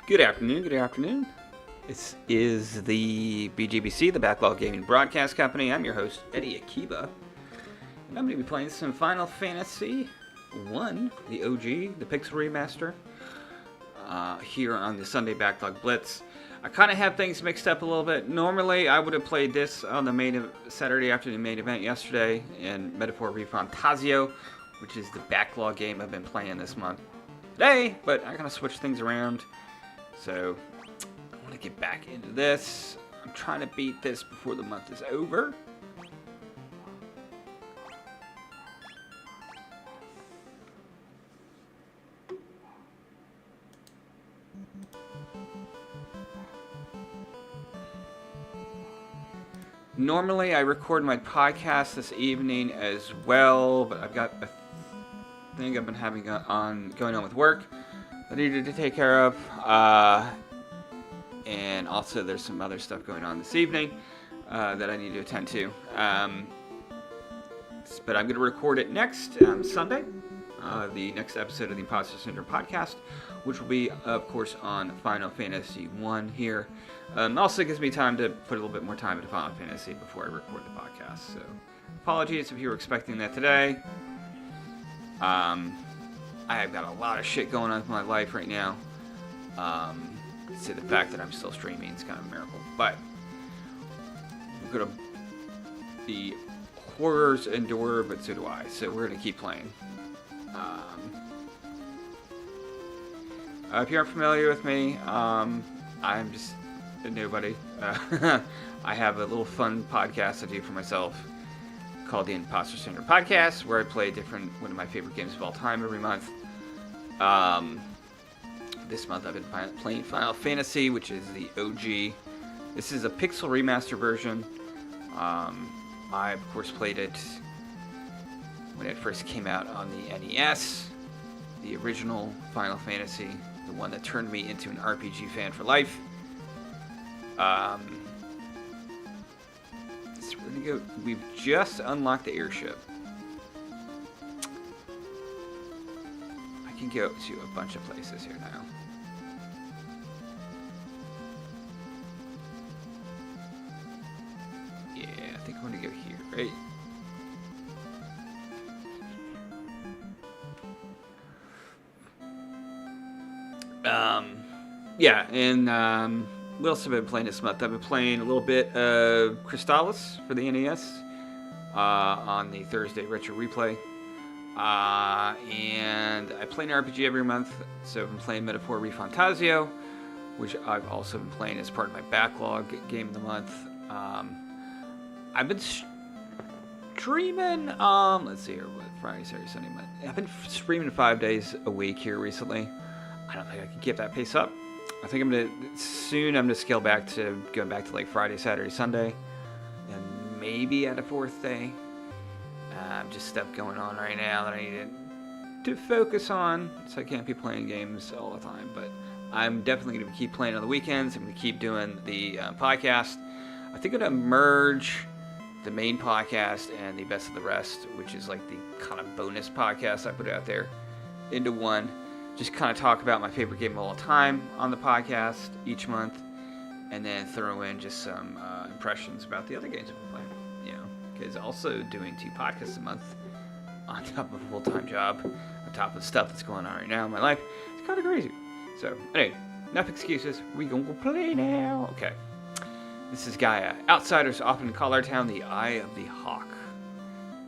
Good afternoon. This is the BGBC, the Backlog Gaming Broadcast Company. I'm your host, Eddie Akiba. And I'm going to be playing some Final Fantasy 1, the OG, the Pixel Remaster, here on the Sunday Backlog Blitz. I kind of have things mixed up a little bit. Normally, I would have played this on the Saturday after the main event yesterday in Metaphor Refantazio, which is the Backlog game I've been playing this month today, but I'm going to switch things around. So, I want to get back into this. I'm trying to beat this before the month is over. Normally, I record my podcast this evening as well, but I've got a thing I've been having going on with work I needed to take care of, and also there's some other stuff going on this evening that I need to attend to. But I'm going to record it next Sunday, the next episode of the Imposter Syndrome podcast, which will be, of course, on Final Fantasy 1 here. Also gives me time to put a little bit more time into Final Fantasy before I record the podcast. So, apologies if you were expecting that today. I've got a lot of shit going on in my life right now. So the fact that I'm still streaming is kind of a miracle. But we're going to the horrors endure, but so do I. So we're going to keep playing. If you aren't familiar with me, I'm just a nobody. I have a little fun podcast I do for myself called the Imposter Syndrome Podcast, where I play one of my favorite games of all time every month. This month I've been playing Final Fantasy, which is the OG. This is a Pixel Remaster version. I, of course, played it when it first came out on the NES, the original Final Fantasy, the one that turned me into an RPG fan for life. So we're gonna go. We've just unlocked the airship. I can go to a bunch of places here now. Yeah, I think I'm gonna go here, right? Yeah, and what else have I been playing this month? I've been playing a little bit of Crystallis for the NES on the Thursday Retro Replay. And I play an RPG every month, so I've been playing Metaphor Refantazio, which I've also been playing as part of my Backlog game of the month. I've been streaming, let's see here, what, Friday, Saturday, Sunday, Monday. I've been streaming 5 days a week here recently. I don't think I can keep that pace up. I think I'm gonna scale back to going back to like Friday, Saturday, Sunday, and maybe add a fourth day. Just stuff going on right now that I need to focus on, so I can't be playing games all the time. But I'm definitely going to keep playing on the weekends. I'm going to keep doing the podcast. I think I'm going to merge the main podcast and the Best of the Rest, which is like the kind of bonus podcast I put out there, into one. Just kind of talk about my favorite game of all time on the podcast each month, and then throw in just some impressions about the other games I've been playing. Because also doing 2 podcasts a month on top of a full-time job, on top of stuff that's going on right now in my life, it's kind of crazy. So, anyway, enough excuses. We gonna go play now. Okay. This is Gaia. Outsiders often call our town the Eye of the Hawk.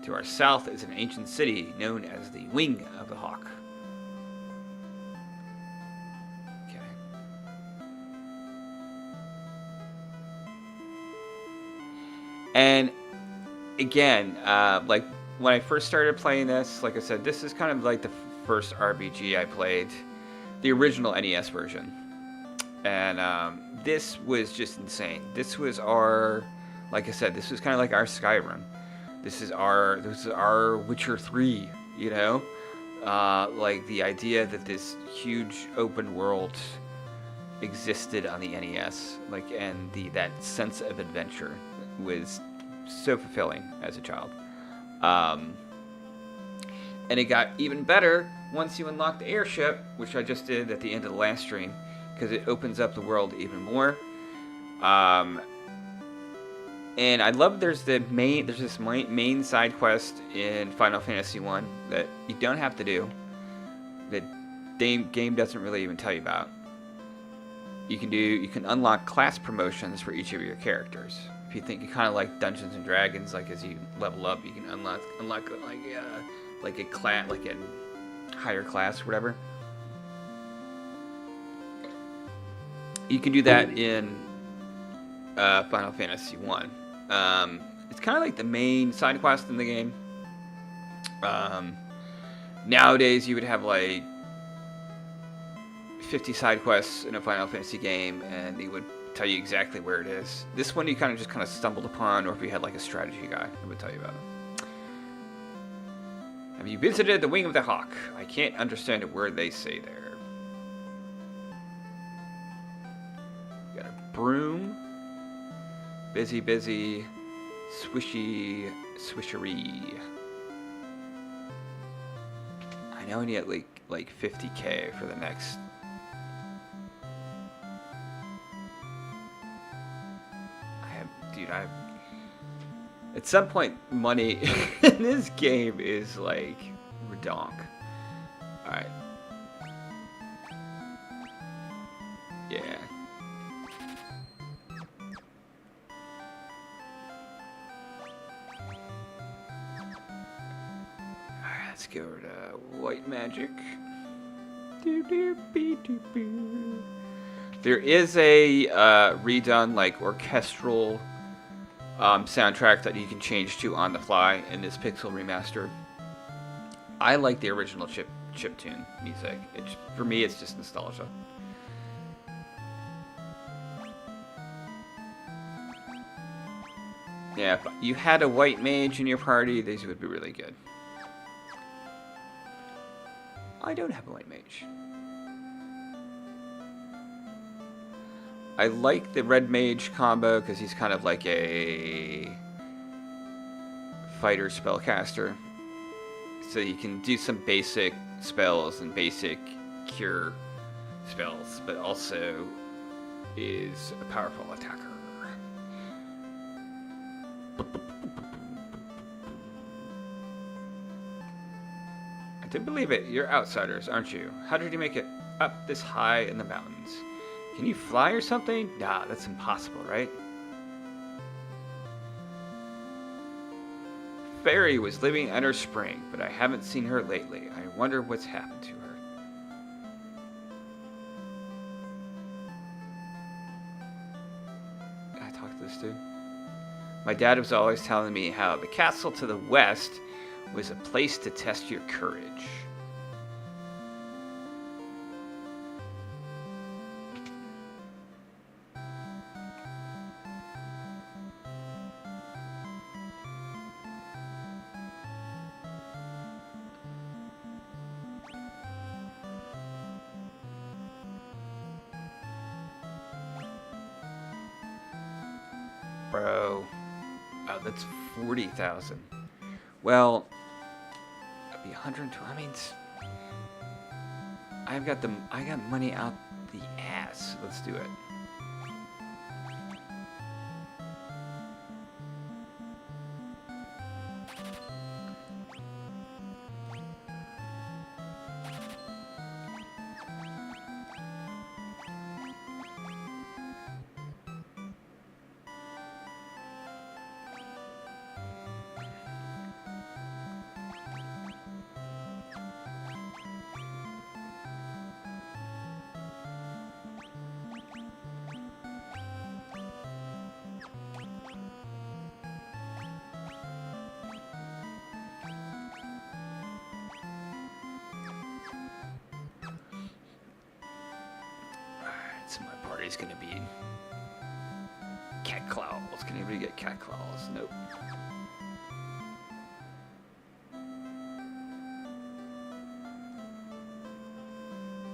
To our south is an ancient city known as the Wing of the Hawk. And again, like when I first started playing this, like I said, this is kind of like the first RPG I played, the original NES version. And this was just insane. This was like I said, this was kind of like our Skyrim. This is our Witcher 3, you know? Like the idea that this huge open world existed on the NES, like, and that sense of adventure was so fulfilling as a child. And it got even better once you unlock the airship, which I just did at the end of the last stream. because it opens up the world even more. And I love there's this main side quest in Final Fantasy 1 that you don't have to do. The game doesn't really even tell you about. You can unlock class promotions for each of your characters. If you think you kind of like Dungeons and Dragons, like as you level up, you can unlock like a class, like a higher class or whatever. You can do that in Final Fantasy 1. It's kind of like the main side quest in the game. Nowadays, you would have like 50 side quests in a Final Fantasy game, and they would tell you exactly where it is. This one you kind of stumbled upon, or if you had like a strategy guy, it would tell you about it. Have you visited the Wing of the Hawk? I can't understand a word they say there. You got a broom. Busy, busy, swishy, swishery. I know I need like 50k for the next. At some point, money in this game is like redonk. All right. Yeah. Let's go over to white magic. There is a redone like orchestral soundtrack that you can change to on the fly in this Pixel remaster. I like the original chiptune music. For me, it's just nostalgia. Yeah, if you had a white mage in your party, these would be really good. I don't have a white mage. I like the red mage combo because he's kind of like a fighter spellcaster. So you can do some basic spells and basic cure spells, but also is a powerful attacker. I didn't believe it. You're outsiders, aren't you? How did you make it up this high in the mountains? Can you fly or something? Nah, that's impossible, right? Fairy was living at her spring, but I haven't seen her lately. I wonder what's happened to her. Can I talk to this dude? My dad was always telling me how the castle to the west was a place to test your courage. Bro. Oh, that's 40,000. Well, that'd be 102. I mean, I got money out the ass. Let's do it. So my party's gonna be cat claws. Can anybody get cat claws? Nope.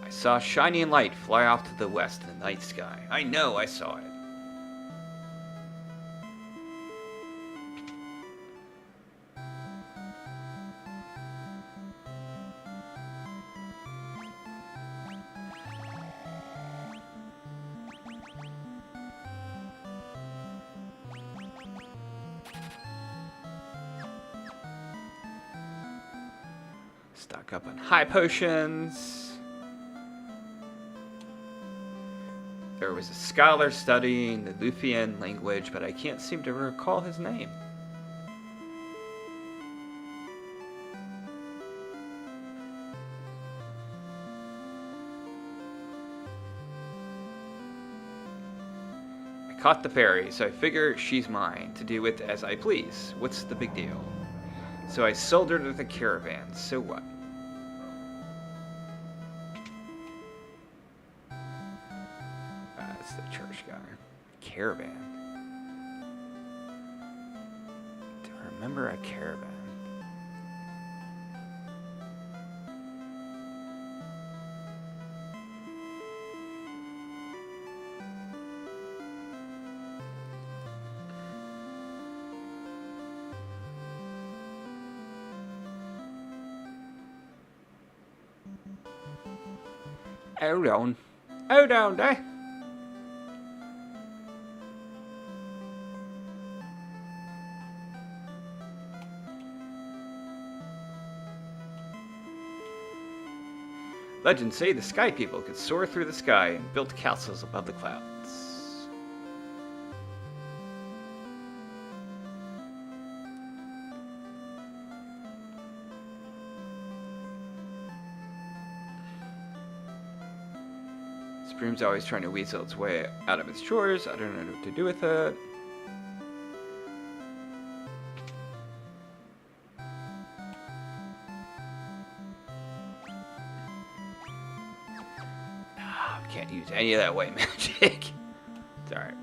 I saw a shining light fly off to the west in the night sky. I know I saw it. Stock up on high potions. There was a scholar studying the Lufian language, but I can't seem to recall his name. I caught the fairy, so I figure she's mine to do with as I please. What's the big deal? So I sold her to the caravan, so what? That's the church guy. Caravan. Do I remember a caravan? Hold on. Hold on there. Legends say the sky people could soar through the sky and build castles above the clouds. Broom's always trying to weasel its way out of its chores. I don't know what to do with it. Can't use any of that white magic. It's alright.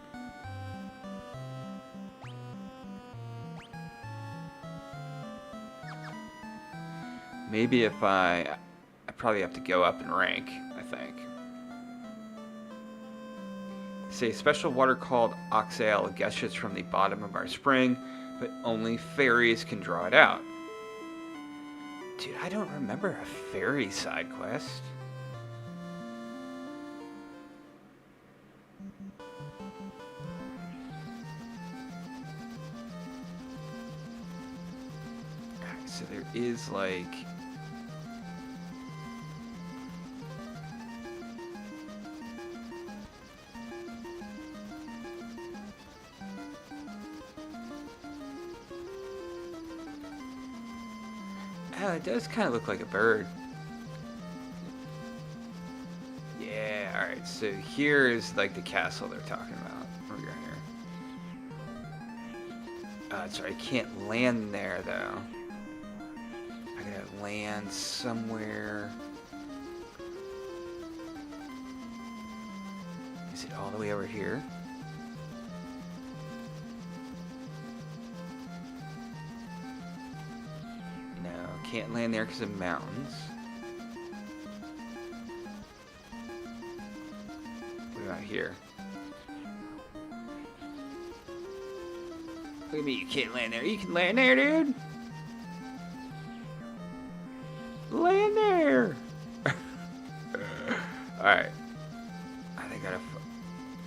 Maybe if I probably have to go up in rank, I think. It's a special water called oxale gushes from the bottom of our spring, but only fairies can draw it out. Dude, I don't remember a fairy side quest. Alright, so there is like... Oh, it does kind of look like a bird. Yeah, alright, so here is like the castle they're talking about. We're going here. Sorry, I can't land there though. I gotta land somewhere. Is it all the way over here? Can't land there because of mountains. What about here? Look at me, you can't land there. You can land there, dude. Land there. Alright. I think I gotta...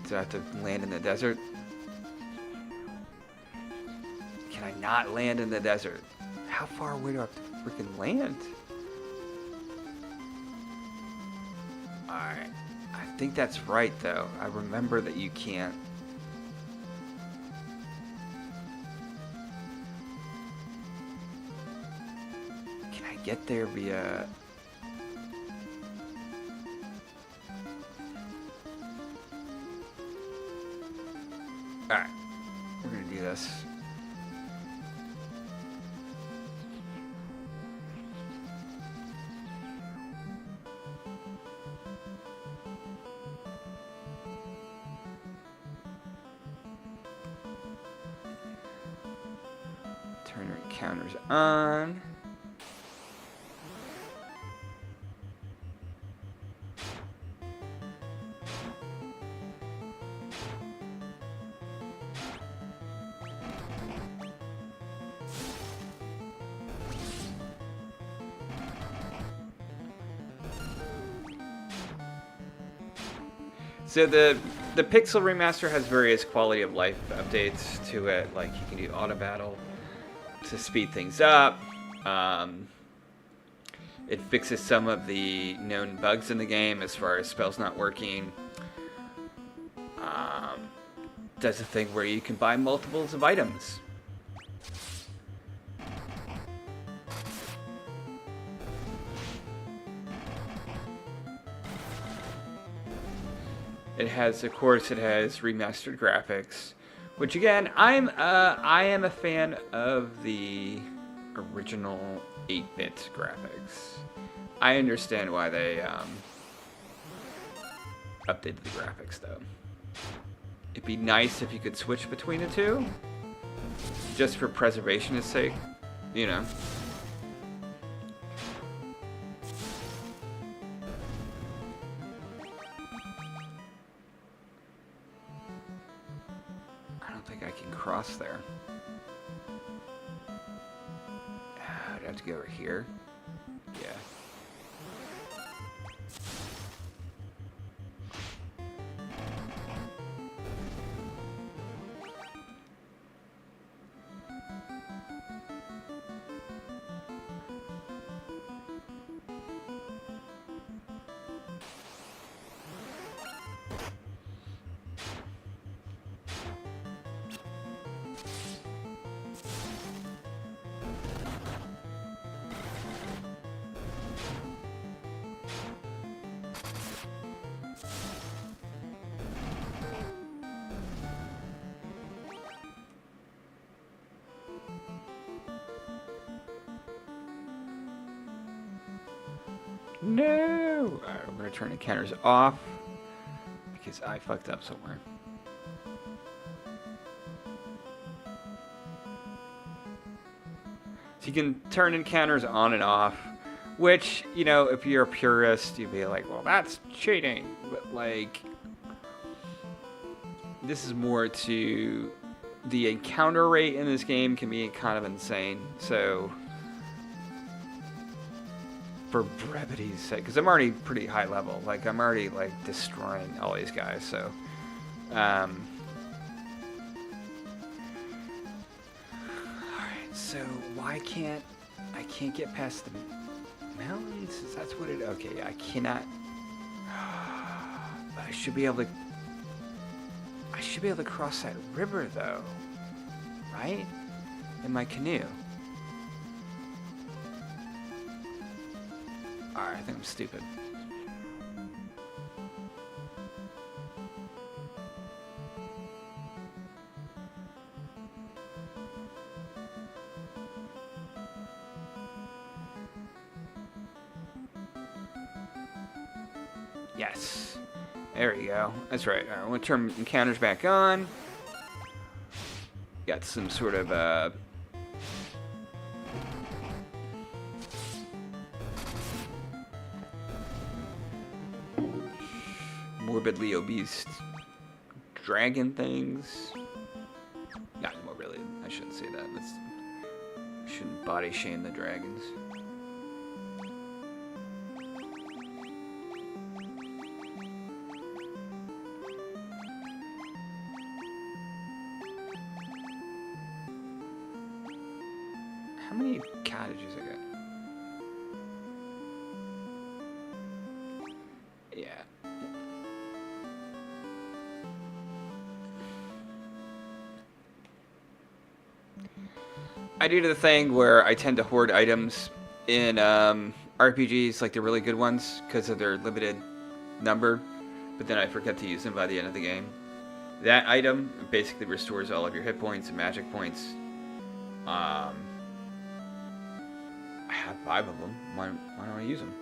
Do I have to land in the desert? Can I not land in the desert? How far away do I have to freaking land? Alright. I think that's right, though. I remember that you can't. Can I get there via... Alright. We're gonna do this. Turn our counters on. So the Pixel Remaster has various quality of life updates to it, like you can do auto battle to speed things up. It fixes some of the known bugs in the game as far as spells not working. Does a thing where you can buy multiples of items. It has, of course, it has remastered graphics, which again, I am a fan of the original 8-bit graphics. I understand why they updated the graphics, though. It'd be nice if you could switch between the two, just for preservation's sake, you know. I don't think I can cross there. I'd have to go over here. Yeah. No! Alright, I'm gonna turn the counters off because I fucked up somewhere. So you can turn encounters on and off, which, you know, if you're a purist, you'd be like, well, that's cheating. But, like, this is more to the encounter rate in this game can be kind of insane. So, for brevity's sake, because I'm already pretty high level, like I'm already like destroying all these guys, so alright, so why can't I get past the mountains? That's what it, okay, I cannot, but I should be able to cross that river though, right, in my canoe. Alright, I think I'm stupid. Yes. There we go. That's right. Alright, I'm going to turn encounters back on. Got some sort of, morbidly obese dragon things. Not morbidly, I shouldn't say that. I shouldn't body shame the dragons. How many cottages I got? Yeah. I do the thing where I tend to hoard items in RPGs, like the really good ones, because of their limited number, but then I forget to use them by the end of the game. That item basically restores all of your hit points and magic points. I have 5 of them. Why don't I use them?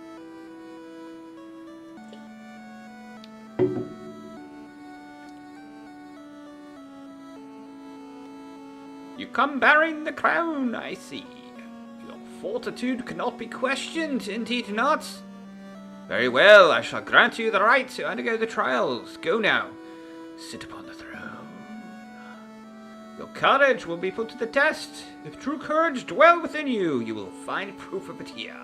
You come bearing the crown, I see. Your fortitude cannot be questioned, indeed not. Very well, I shall grant you the right to undergo the trials. Go now, sit upon the throne. Your courage will be put to the test. If true courage dwell within you, you will find proof of it here.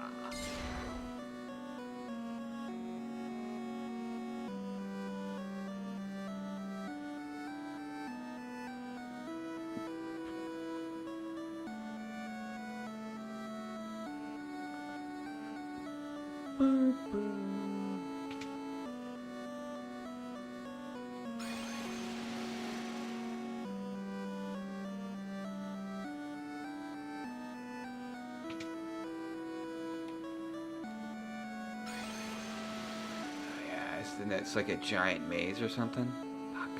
this, then it's like a giant maze or something. Fuck.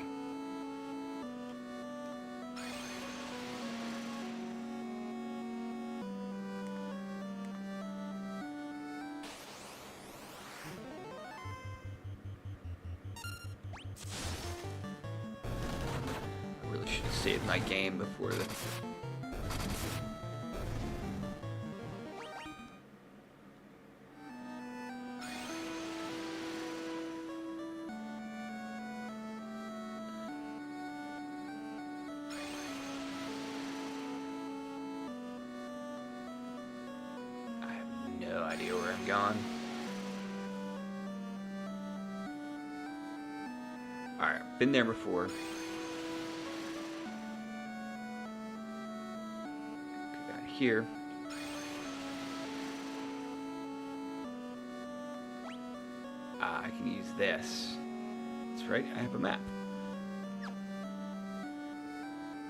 I really should have saved my game before the... No idea where I'm going. Alright, been there before. Go down here. I can use this. That's right, I have a map.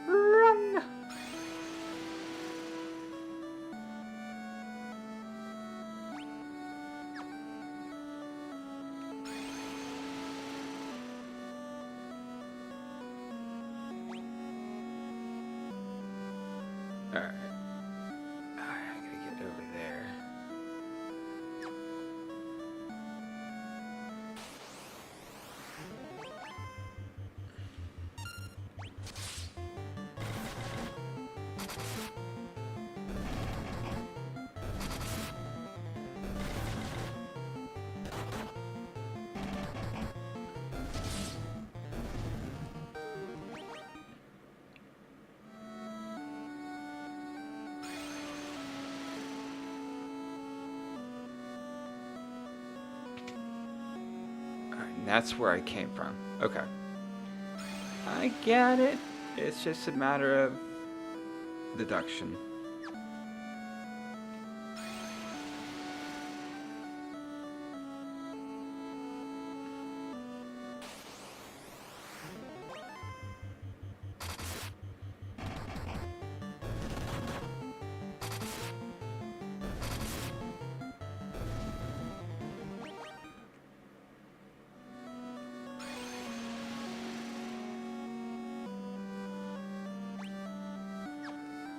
Run! Alright. I gotta get over there. That's where I came from. Okay. I get it. It's just a matter of deduction.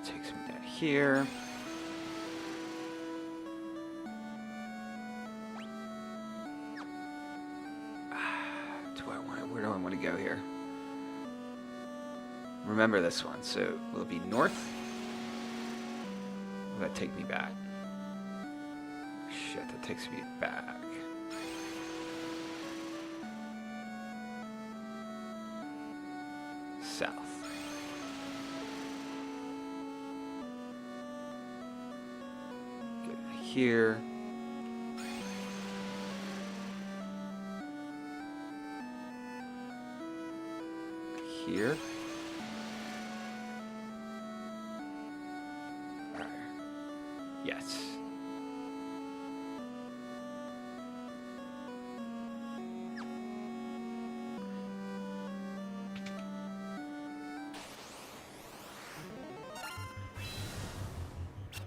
Takes me down here. Where do I want to go here? Remember this one. So will it be north? Will that take me back? Shit, that takes me back. South. Here. Here. All right. Yes.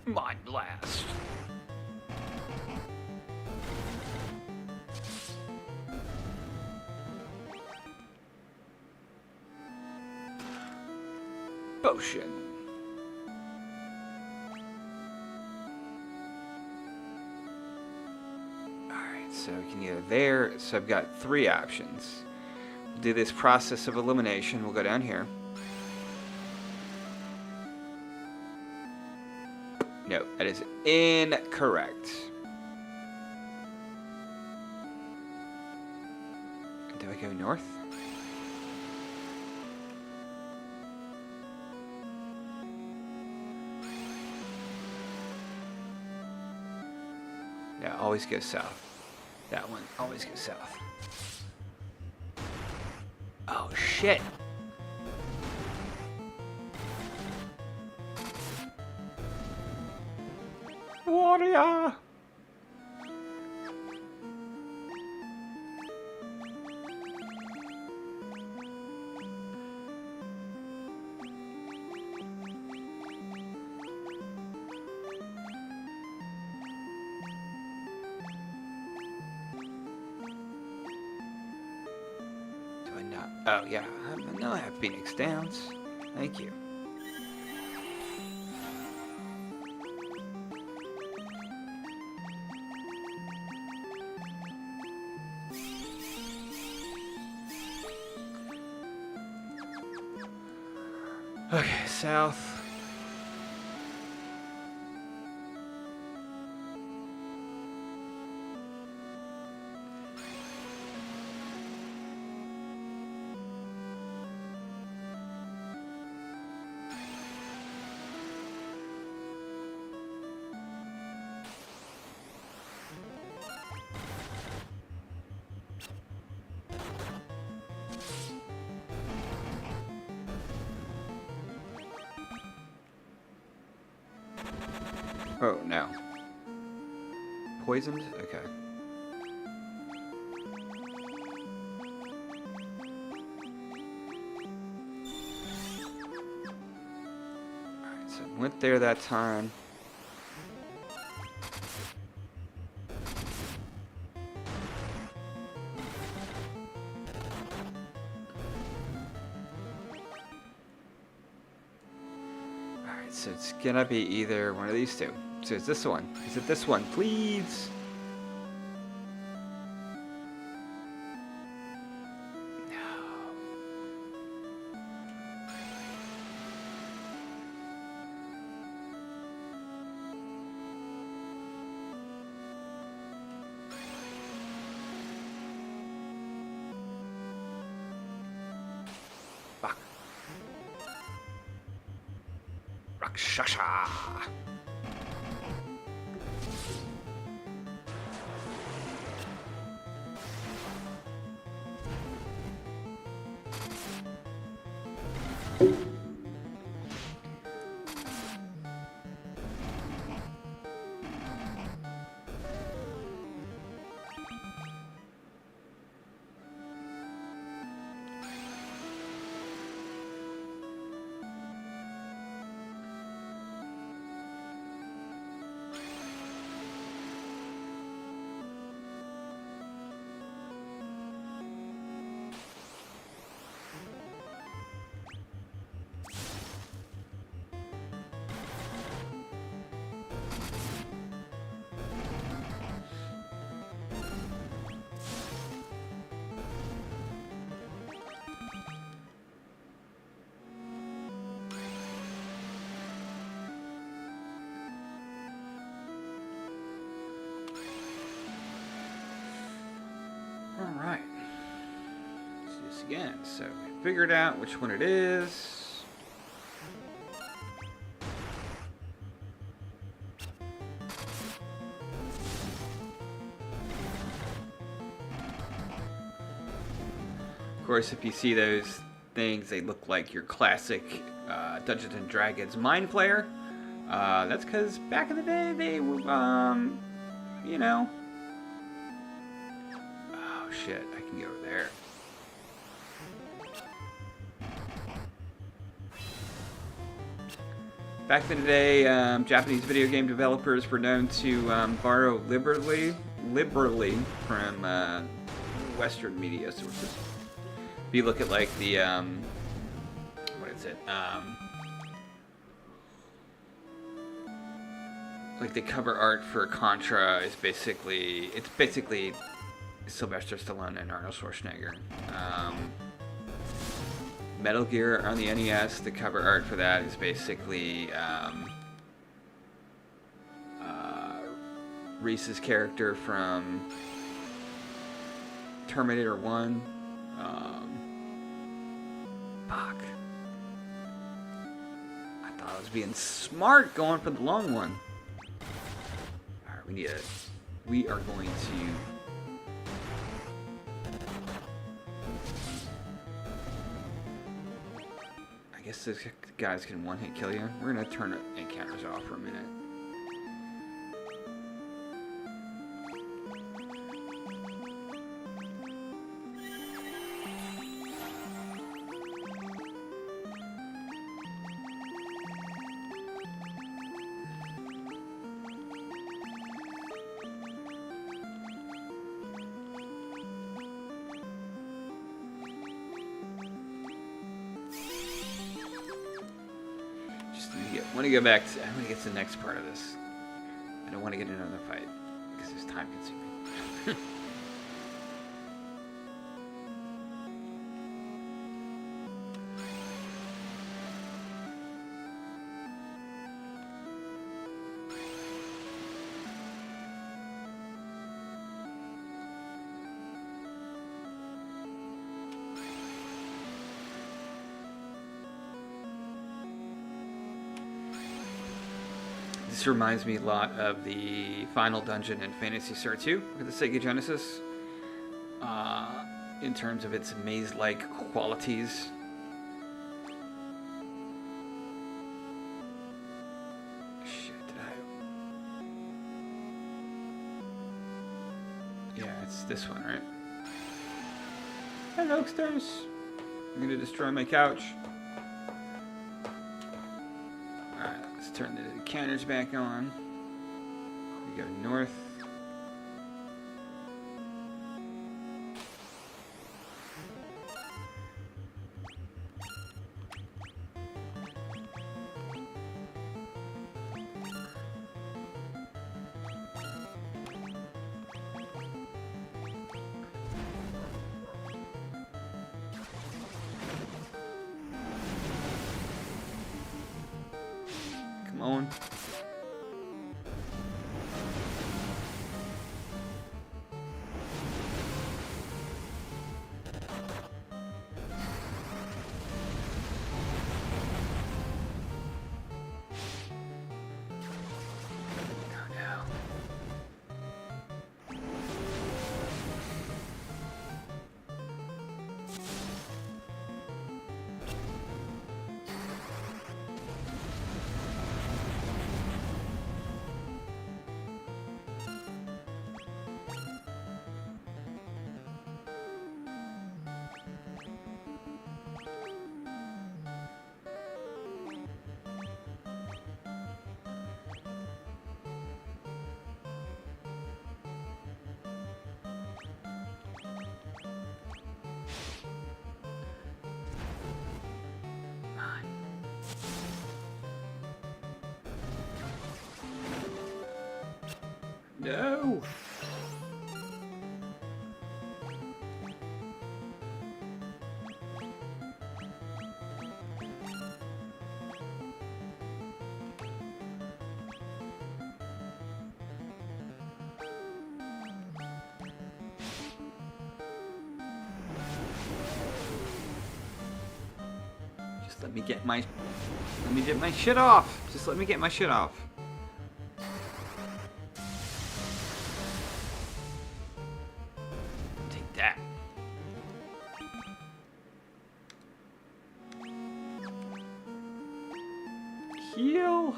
Mind blast. Potion. Alright, so we can either there, so I've got three options. We'll do this process of elimination. We'll go down here. No, that is incorrect. Do I go north? Yeah, always go south. That one always goes south. Oh, shit. Warrior! not? Oh, yeah. No, I have Phoenix Downs. Thank you. Okay, south. Oh, no. Poisoned? Okay. Alright, so went there that time. Alright, so it's gonna be either one of these two. So it's this one. Is it this one, please? Fuck. Rakshasha. Alright. Let's do this again. So we figured out which one it is. Of course, if you see those things, they look like your classic Dungeons and Dragons Mind Flayer. That's because back in the day, they were, you know. Oh shit, I can go there. Back in the day, Japanese video game developers were known to borrow liberally from Western media sources. If you look at like the what is it? Like the cover art for Contra is basically Sylvester Stallone and Arnold Schwarzenegger. Metal Gear on the NES, the cover art for that is basically Reese's character from Terminator 1. Fuck. I thought I was being smart going for the long one. Alright, we are going to I guess those guys can one-hit kill you. We're gonna turn encounters off for a minute. I want to go back to, I want to get to the next part of this. I don't want to get into another fight because it's time consuming. This reminds me a lot of the final dungeon in Phantasy Star 2 for the Sega Genesis, in terms of its maze-like qualities. Shit, did I? Yeah, it's this one, right? Hello, Oaksters. I'm gonna destroy my couch. Turn the counters back on. We go north. Come on. No! Just let me get my shit off. Just let me get my shit off. Heal!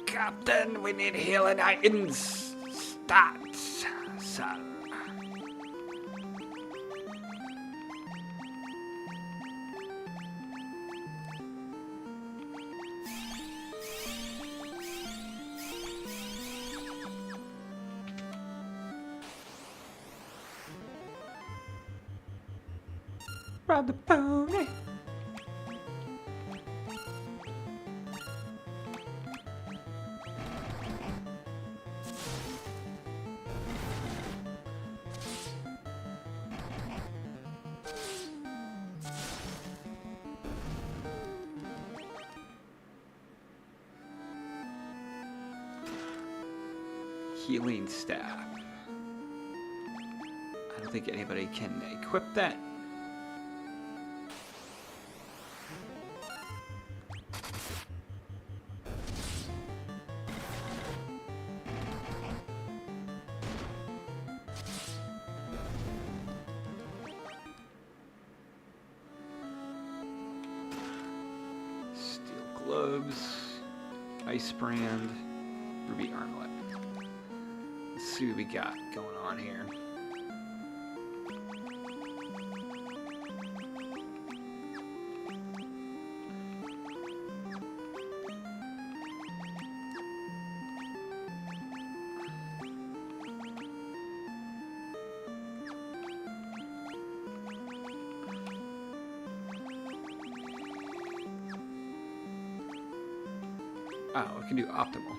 Captain, we need healing items. Stats, sir. Ride the pony. Healing staff. I don't think anybody can equip that. Steel gloves, ice brand, ruby armlet. Let's see what we got going on here. Oh, we can do optimal.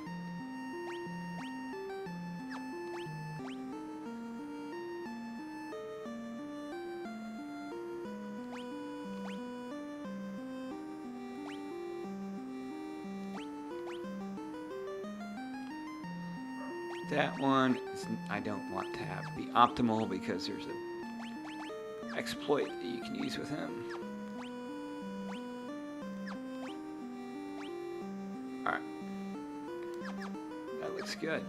That one is, I don't want to have be optimal because there's an exploit that you can use with him. Alright. That looks good.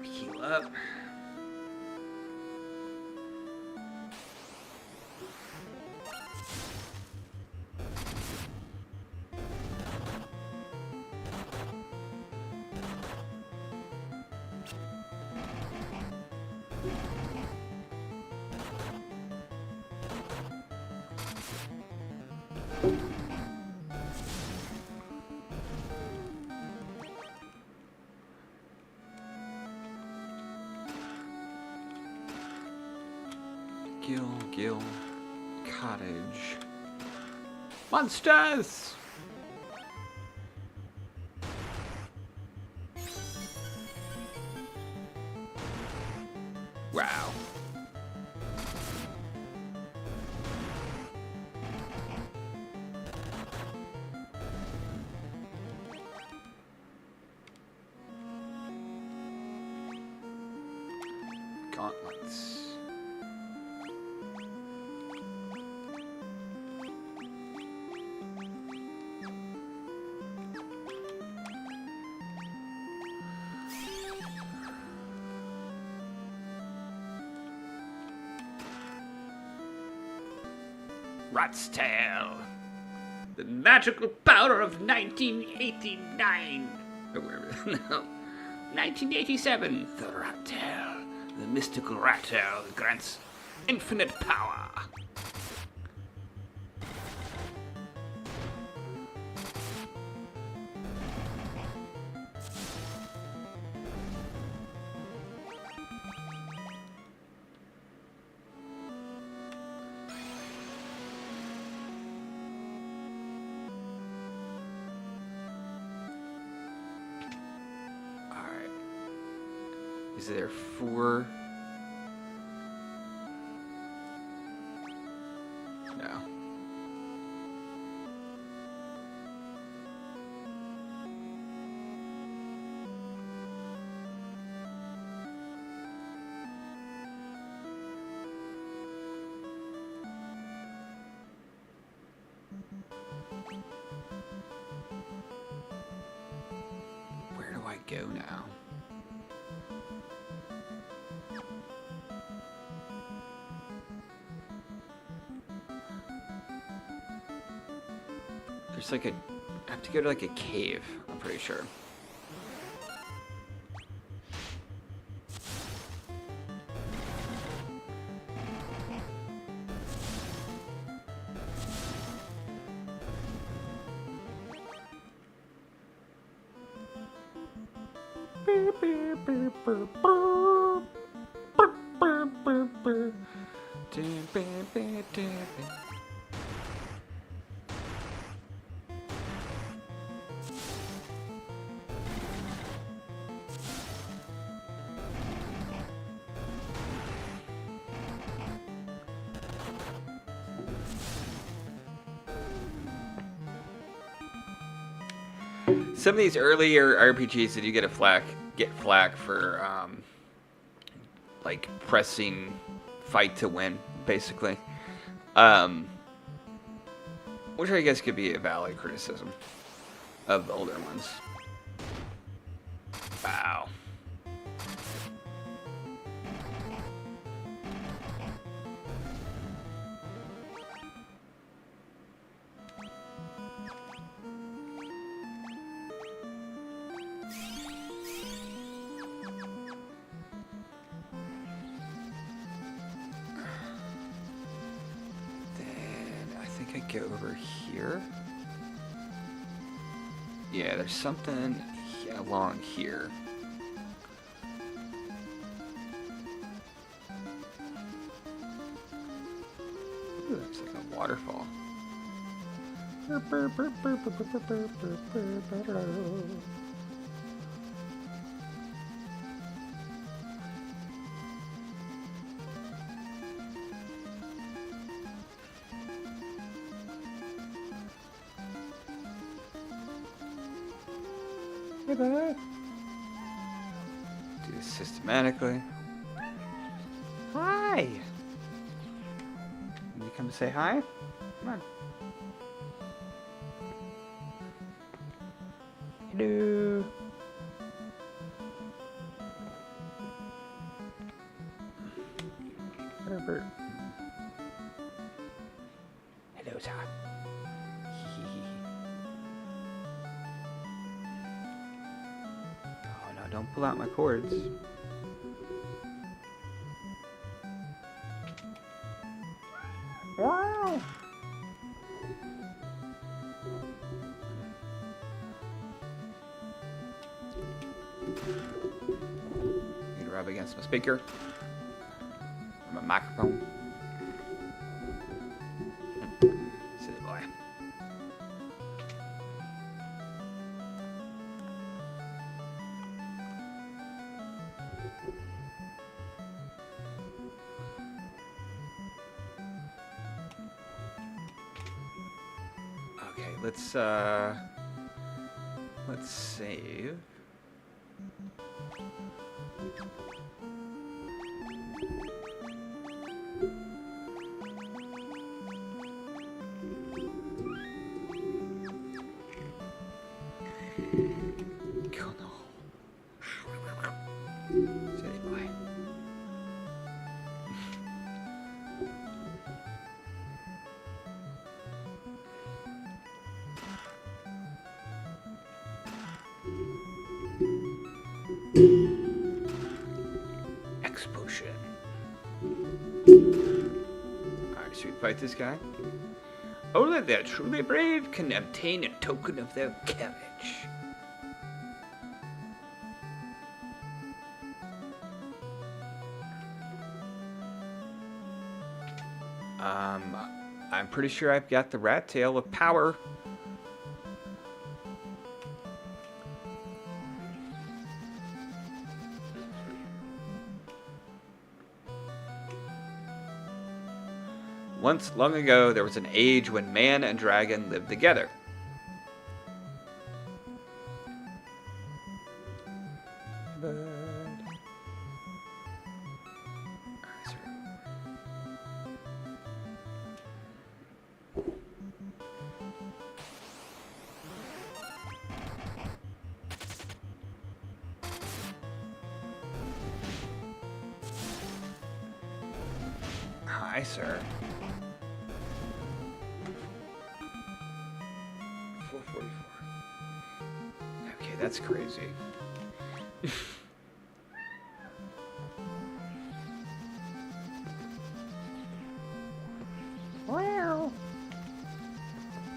Heal up. Gill, cottage. Monsters! Wow. Gauntlets. Rat's Tail. The magical power of 1989. Or whatever. No. 1987. The Rat Tail. The mystical rat tail that grants infinite power. Is there 4? No. Where do I go now? There's like a... I have to go to like a cave, I'm pretty sure. Some of these earlier RPGs that you get flack for like pressing fight to win, basically. Which I guess could be a valid criticism of the older ones. Wow. I go over here. Yeah, there's something along here. waterfall. Hey there. Do this systematically. Hi. You come to say hi? Come on. Hello. Whatever. Hello, Tom. Oh no, don't pull out my cords. Wow. You rub against my speaker. My microphone. Silly boy. Okay, let's save. Oh no. Silly boy. Explosion. Alright, should we fight this guy? Only the truly brave can obtain a token of their courage. I'm pretty sure I've got the rat tail of power. Once, long ago, there was an age when man and dragon lived together. Hi, sir. 444. Okay, that's crazy. Wow.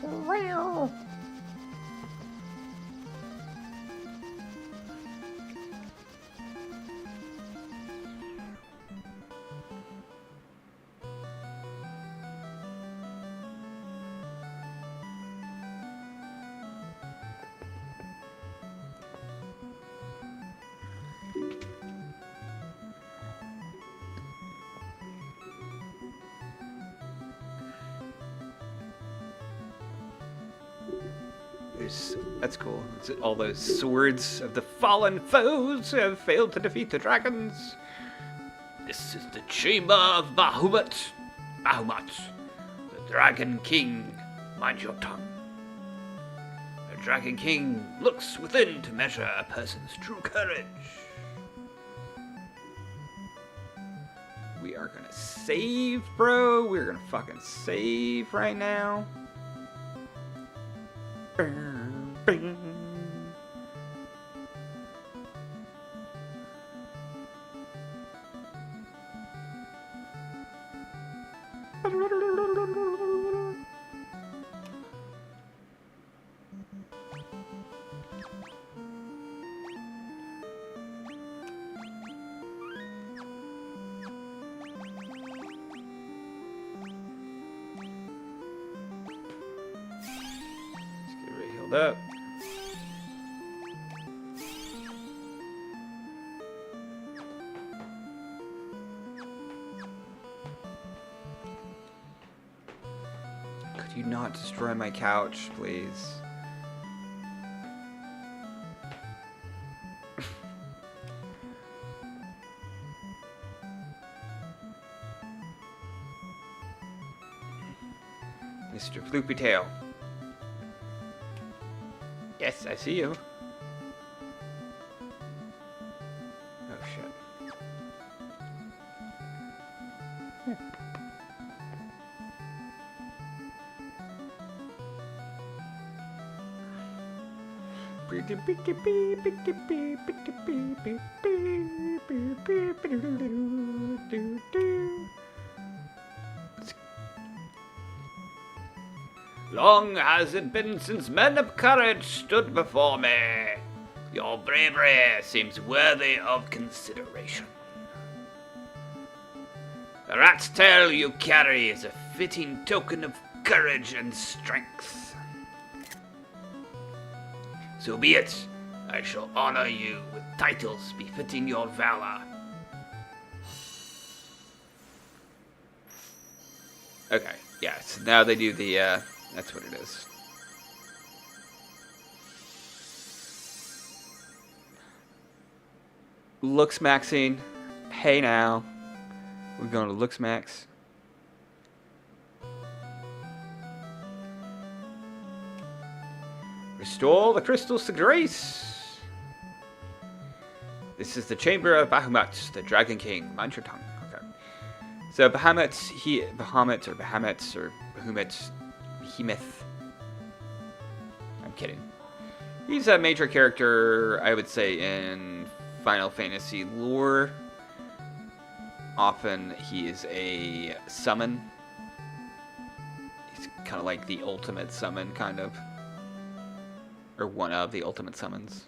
Wow. That's cool. It's all those swords of the fallen foes who have failed to defeat the dragons. This is the chamber of Bahamut. Bahamut, the Dragon King. Mind your tongue. The Dragon King looks within to measure a person's true courage. We are gonna save, bro. We're gonna fucking save right now. Bing. leveled up. Could you not destroy my couch, please? Mr. Floopy Tail. Yes, I see you. Oh shit. Long has it been since men of courage stood before me. Your bravery seems worthy of consideration. The rat's tail you carry is a fitting token of courage and strength. So be it. I shall honor you with titles befitting your valor. Okay, yeah, so now they do the, that's what it is. Looks maxing. Hey now. We're going to looks max. Restore the crystals to grace. This is the chamber of Bahamut, the Dragon King. Mind your tongue. Okay. So Bahamut, Behemoth. I'm kidding. He's a major character, I would say, in Final Fantasy lore. Often he is a summon. He's kind of like the ultimate summon, kind of. Or one of the ultimate summons.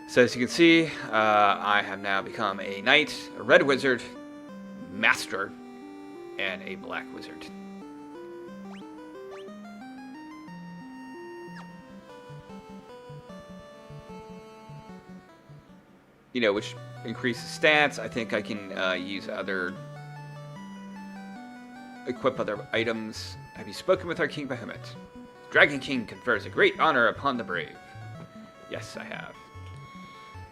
So as you can see, I have now become a knight, a red wizard, master, and a black wizard. You know, which increases stats. I think I can equip other items. Have you spoken with our King Bahamut? Dragon King confers a great honor upon the brave. Yes, I have.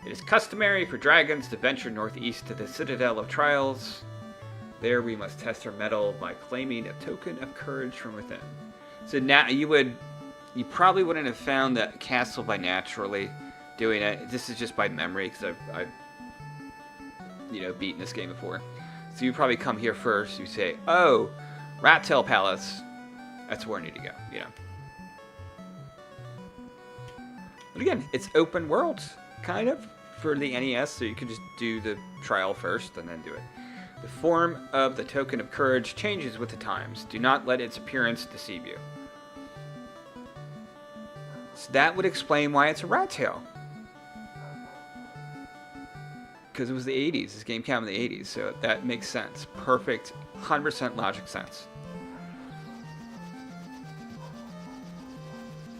It is customary for dragons to venture northeast to the Citadel of Trials. There we must test our mettle by claiming a token of courage from within. So now you probably wouldn't have found that castle by naturally doing it. This is just by memory because I've beaten this game before. So you probably come here first. You say, "Oh, Rat Tail Palace. That's where I need to go." You know. But again, it's open world, kind of, for the NES, so you can just do the trial first and then do it. The form of the token of courage changes with the times. Do not let its appearance deceive you. So that would explain why it's a rat tail. Because it was the 80s. This game came out in the 80s, so that makes sense. Perfect, 100% logic sense.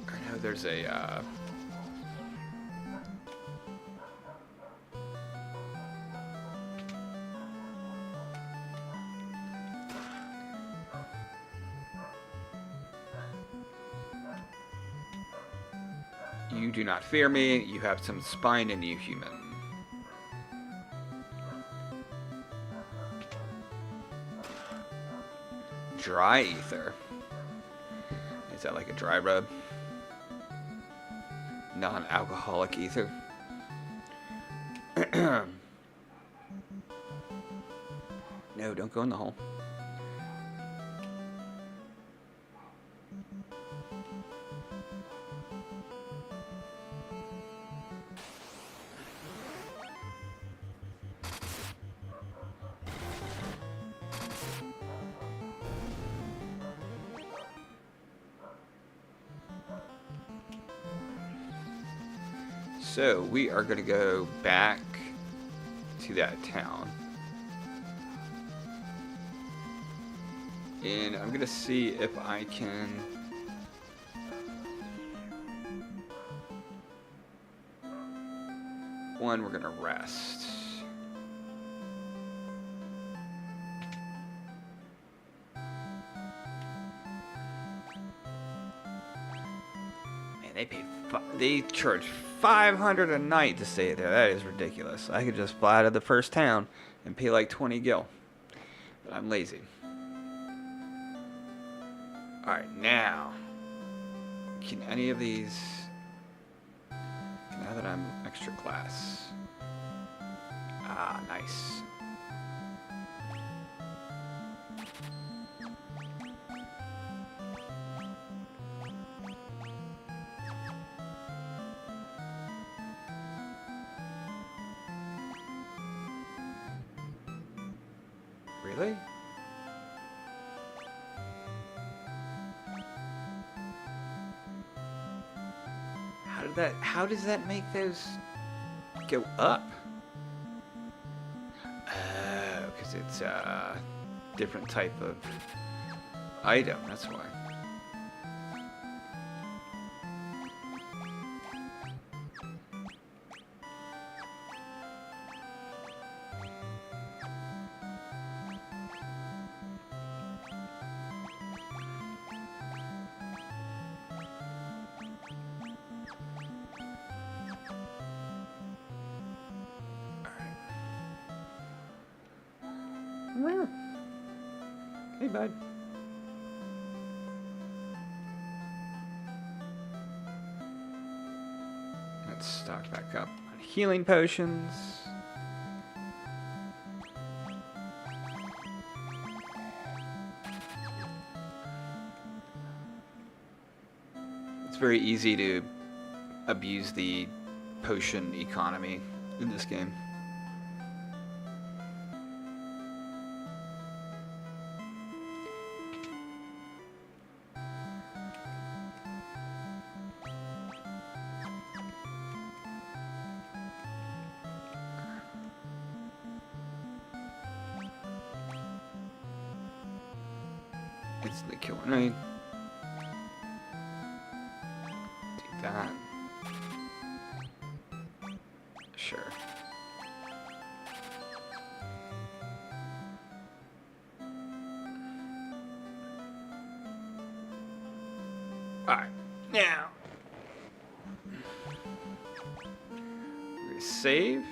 I know there's a... You do not fear me. You have some spine in you, human. Dry ether. Is that like a dry rub? Non-alcoholic ether. No, don't go in the hole. So we are going to go back to that town. And I'm going to see if I can one, we're gonna rest. Man, they charge 500 a night to stay there. That is ridiculous. I could just fly out of the first town and pay like 20 gil. But I'm lazy. Alright, now. Can any of these... Now that I'm extra class. Ah, nice. Really? How does that make those go up? Oh, because it's a different type of item, that's why. Hey, bud. Let's stock back up on healing potions. It's very easy to abuse the potion economy in this game. Instantly kill an enemy. Do that. Sure. Alright, now. We're gonna save.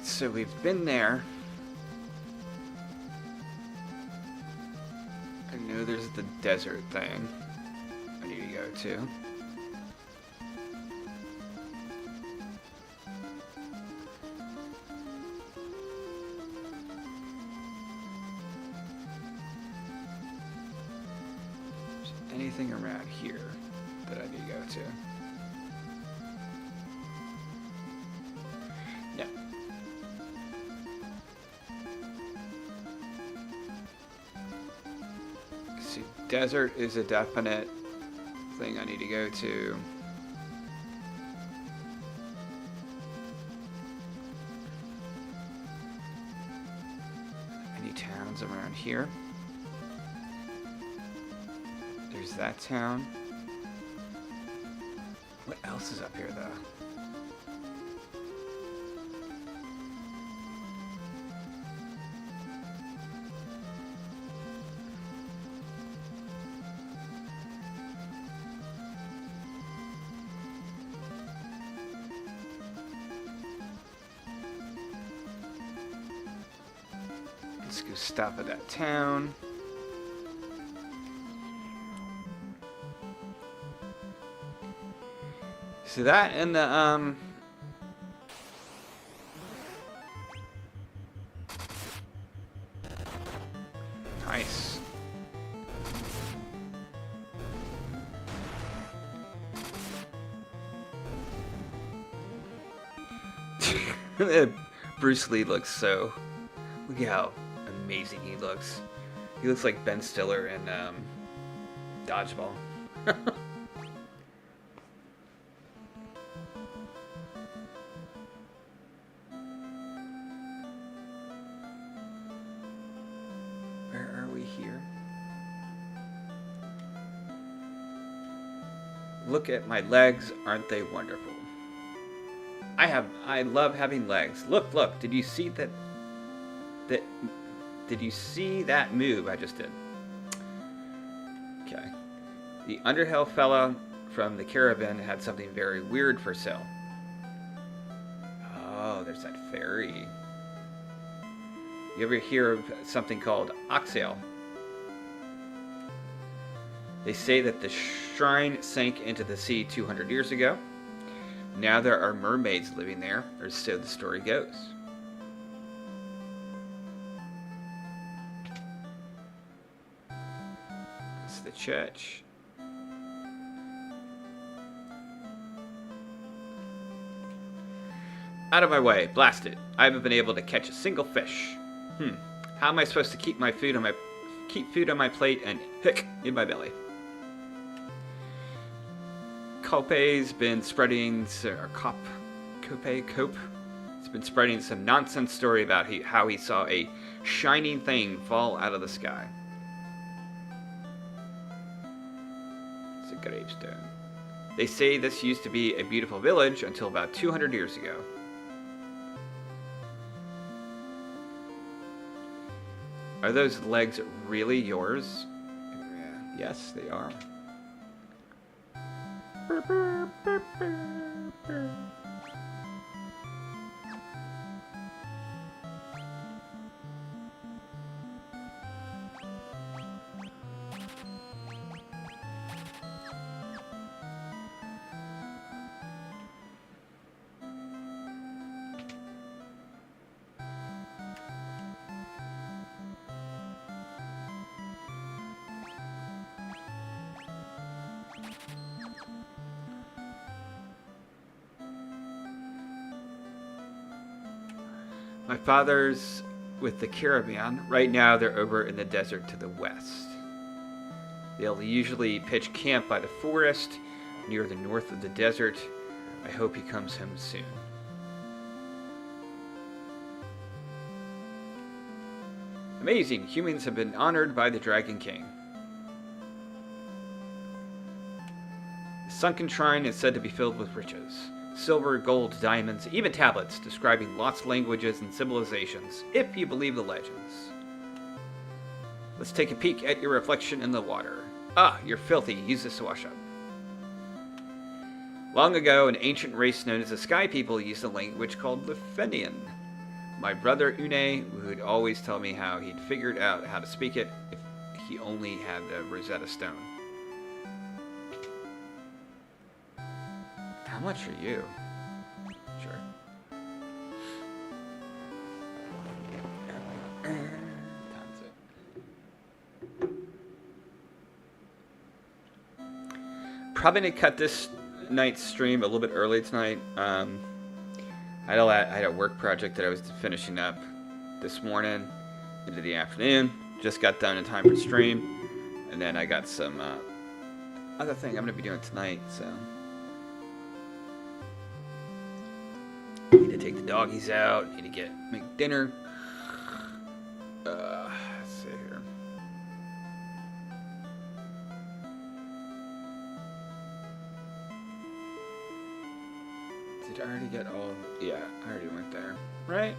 So we've been there. I know there's the desert thing I need to go to. Is there anything around here that I need to go to? No. See, desert is a definite thing I need to go to. Any towns around here? There's that town. What else is up here, though? Let's go stop at that town. So that and the nice. Bruce Lee looks so. Look at how amazing he looks. He looks like Ben Stiller in Dodgeball. Where are we? here. Look at my legs, aren't they wonderful? I love having legs. Look, did you see that? Did you see that move I just did? Okay. The Underhill fella from the caravan had something very weird for sale. Oh, there's that ferry. You ever hear of something called oxale? They say that the shrine sank into the sea 200 years ago. Now there are mermaids living there, or so the story goes. It's the church. Out of my way, blast it. I haven't been able to catch a single fish. How am I supposed to keep food on my plate and hick in my belly? Cope's been spreading, Cope. It's been spreading some nonsense story about how he saw a shining thing fall out of the sky. It's a gravestone. They say this used to be a beautiful village until about 200 years ago. Are those legs really yours? Yes, they are. My father's with the caravan. Right now they're over in the desert to the west. They'll usually pitch camp by the forest near the north of the desert. I hope he comes home soon. Amazing! Humans have been honored by the Dragon King. The sunken shrine is said to be filled with riches. Silver, gold, diamonds, even tablets describing lost languages and civilizations, if you believe the legends. Let's take a peek at your reflection in the water. Ah, you're filthy. Use this to wash up. Long ago, an ancient race known as the Sky People used a language called Lefenian. My brother Une would always tell me how he'd figured out how to speak it if he only had the Rosetta Stone. How much are you? Sure. Times it. Probably gonna cut this night's stream a little bit early tonight. I had a work project that I was finishing up this morning into the afternoon. Just got done in time for stream, and then I got some other thing I'm gonna be doing tonight. So. Need to take the doggies out. Need to make dinner. Let's see here. Did I already get all? Yeah, I already went there. Right?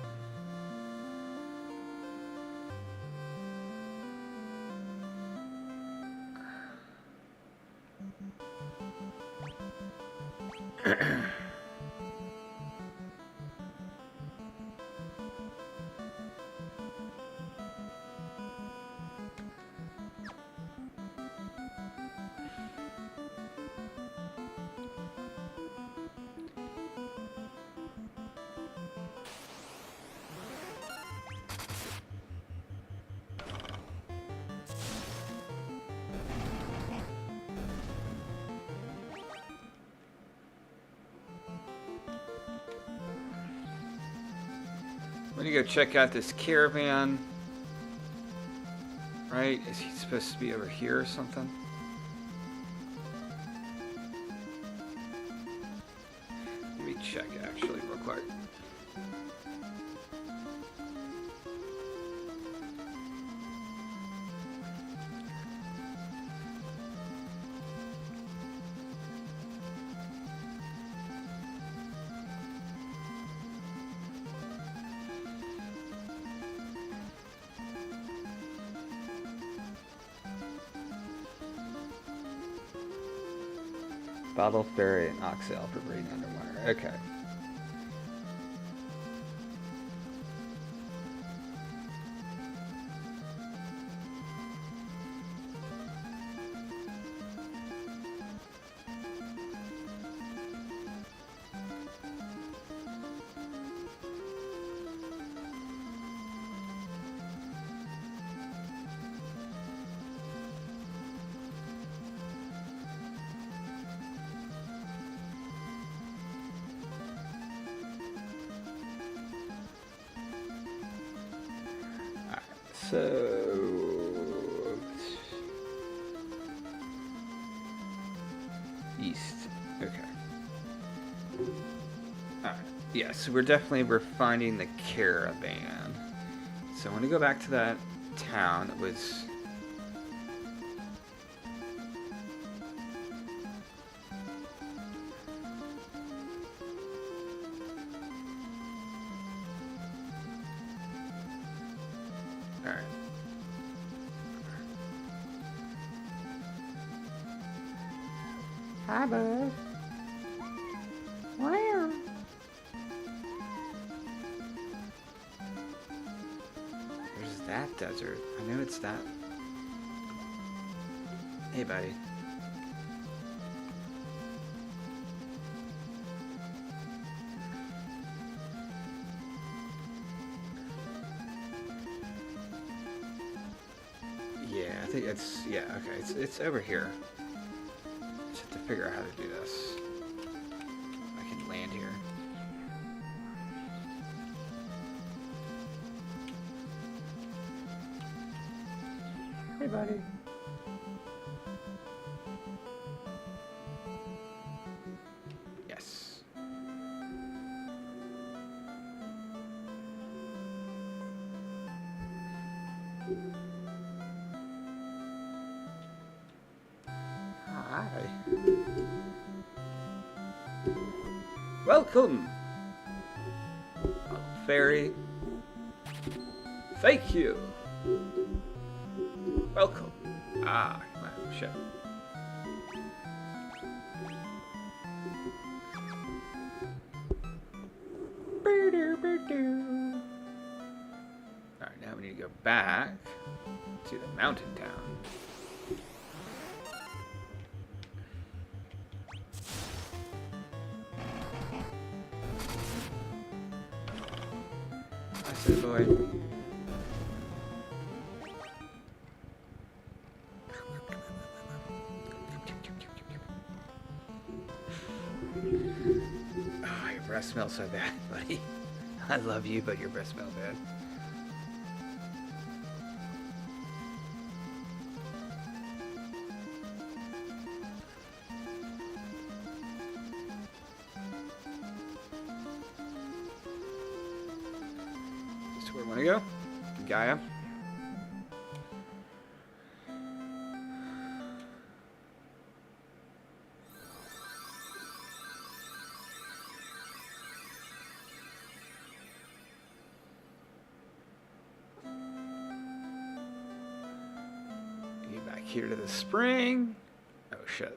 I'm gonna go check out this caravan. Right? Is he supposed to be over here or something? Let me check actually real quick. Bottle Fairy and Oxale for breathing underwater. Okay. So east. Okay. Alright. Yeah, so we're finding the caravan. So I want to go back to that town that was alright. Hi, bud. Wow. There's that desert. I know it's that. Hey, buddy. Yeah, I think it's, yeah, okay, it's over here. Just have to figure out how to do this. I can land here. Hey, buddy. Yes. Hi. Welcome, fairy. Thank you. Welcome. Ah, wow, shit. Alright, now we need to go back to the mountain town. I said, boy. Oh, your breath smells so bad, buddy. I love you, but your breath smells bad. This is where I want to go. Gaia. Get back here to the spring. Oh shit.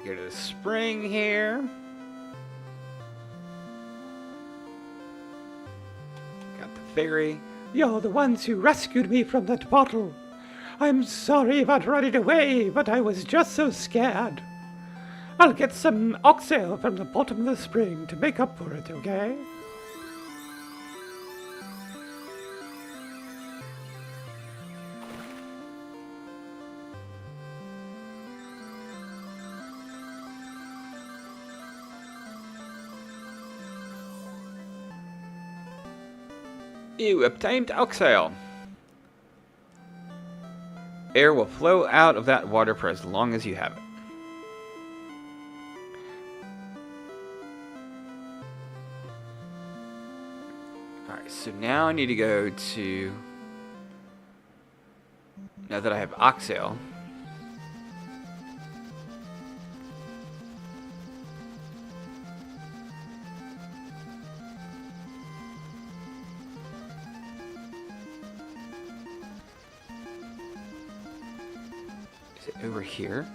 Go to the spring here. Got the fairy. You're the ones who rescued me from that bottle. I'm sorry about running away, but I was just so scared. I'll get some oxale from the bottom of the spring to make up for it, okay? You obtained oxale. Air will flow out of that water for as long as you have it. Alright, so now I need to go to... Now that I have Oxale... Is it over here?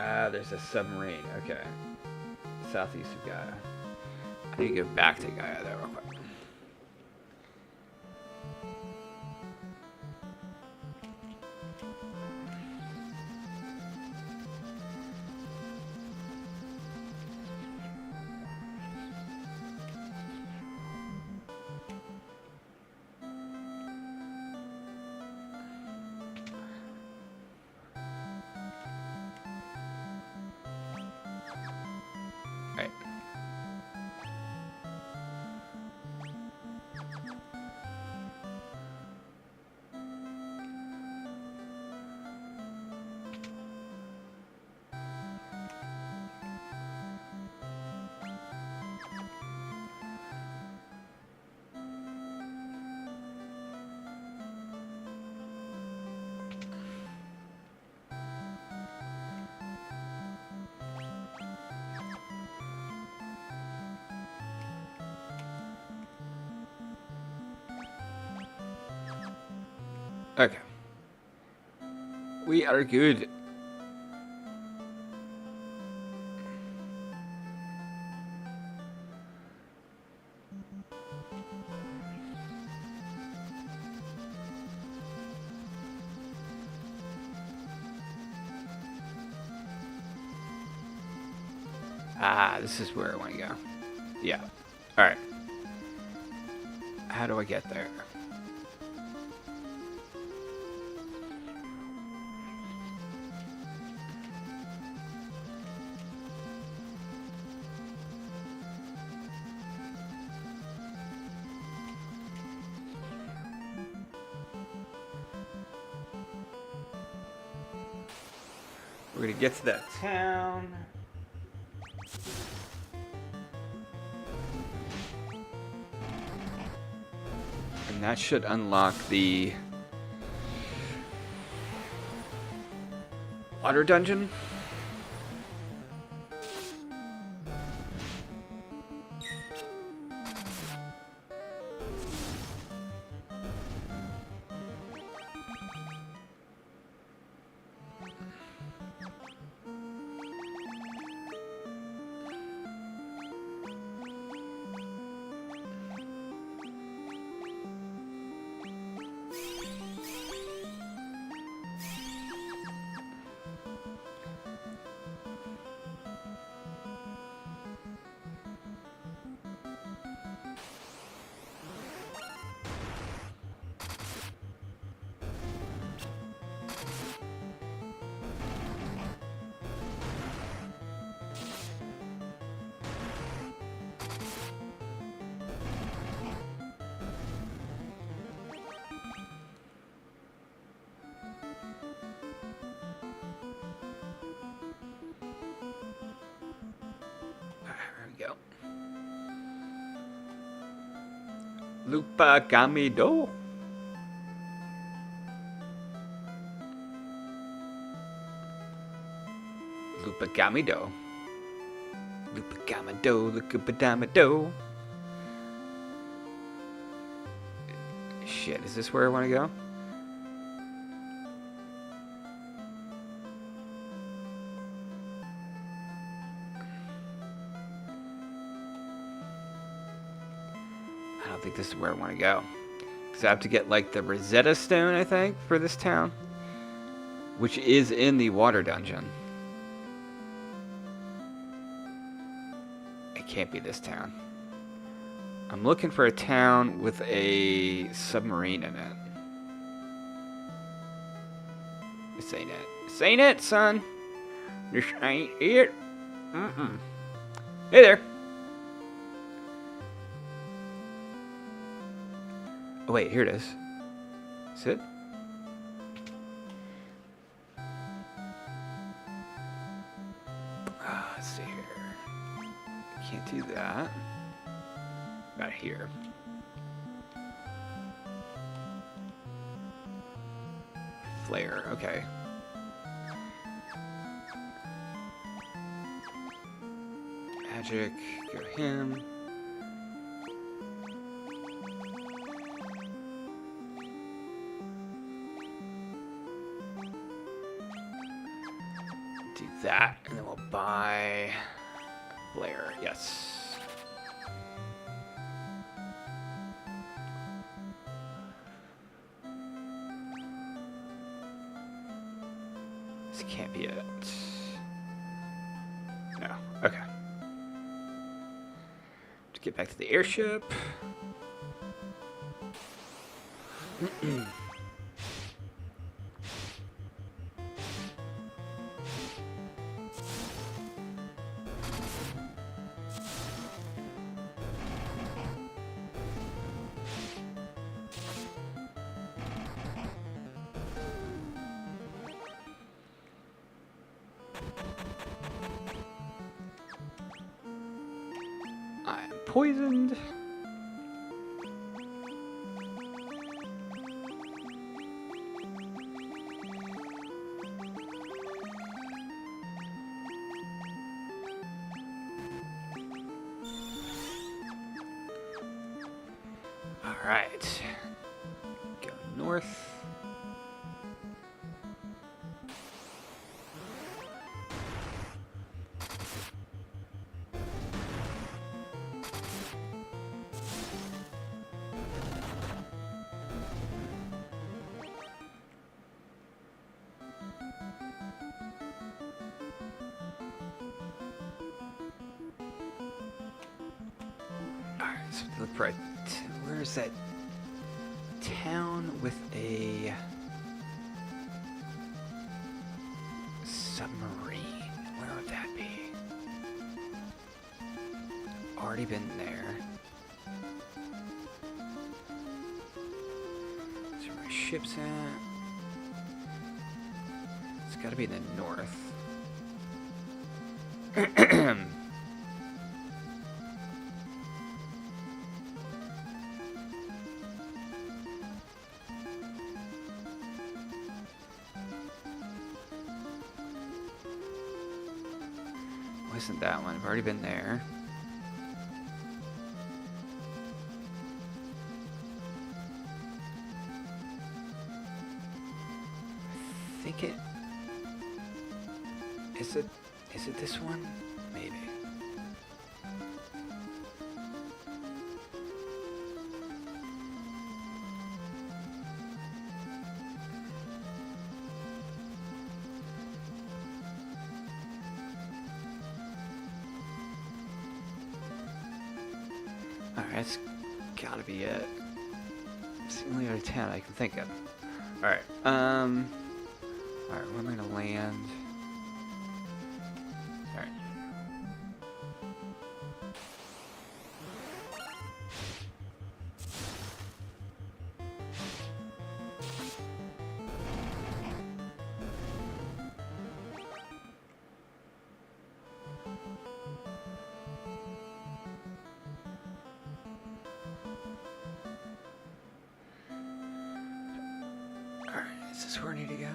Ah, there's a submarine. Okay. Southeast of Gaia. I need to go back to Gaia there real quick. Right. Okay. We are good. Ah, this is where I want to go. Yeah. Alright. How do I get there? We're gonna get to that town. And that should unlock the water dungeon. Go. Lupa Gamido. Lupa Gamido. Lupa Gamido. Lupa Gamido. Shit, is this where I want to go? I don't think this is where I want to go. Because I have to get, like, the Rosetta Stone, I think, for this town. Which is in the water dungeon. can't be this town. I'm looking for a town with a submarine in it. This ain't it. This ain't it, son. This ain't it. Mm-mm. Hey there. Oh, wait, here it is. Is it? Let's see here. Can't do that. About here. Flare, okay. Magic, go him. Do that, and then we'll buy Flare, yes. This can't be it. No, okay. Let's get back to the airship. I'm poisoned. All right. Go north. Alright, so look right. Where's that town with a submarine? Where would that be? Already been there. That's where my ship's at. It's gotta be in the north. Wasn't that one? I've already been there. I think it is it. Is it this one? Maybe. Alright, that's gotta be it. It's the only other town I can think of. Alright, alright, where am I gonna land? Alright. Alright, is this where I need to go?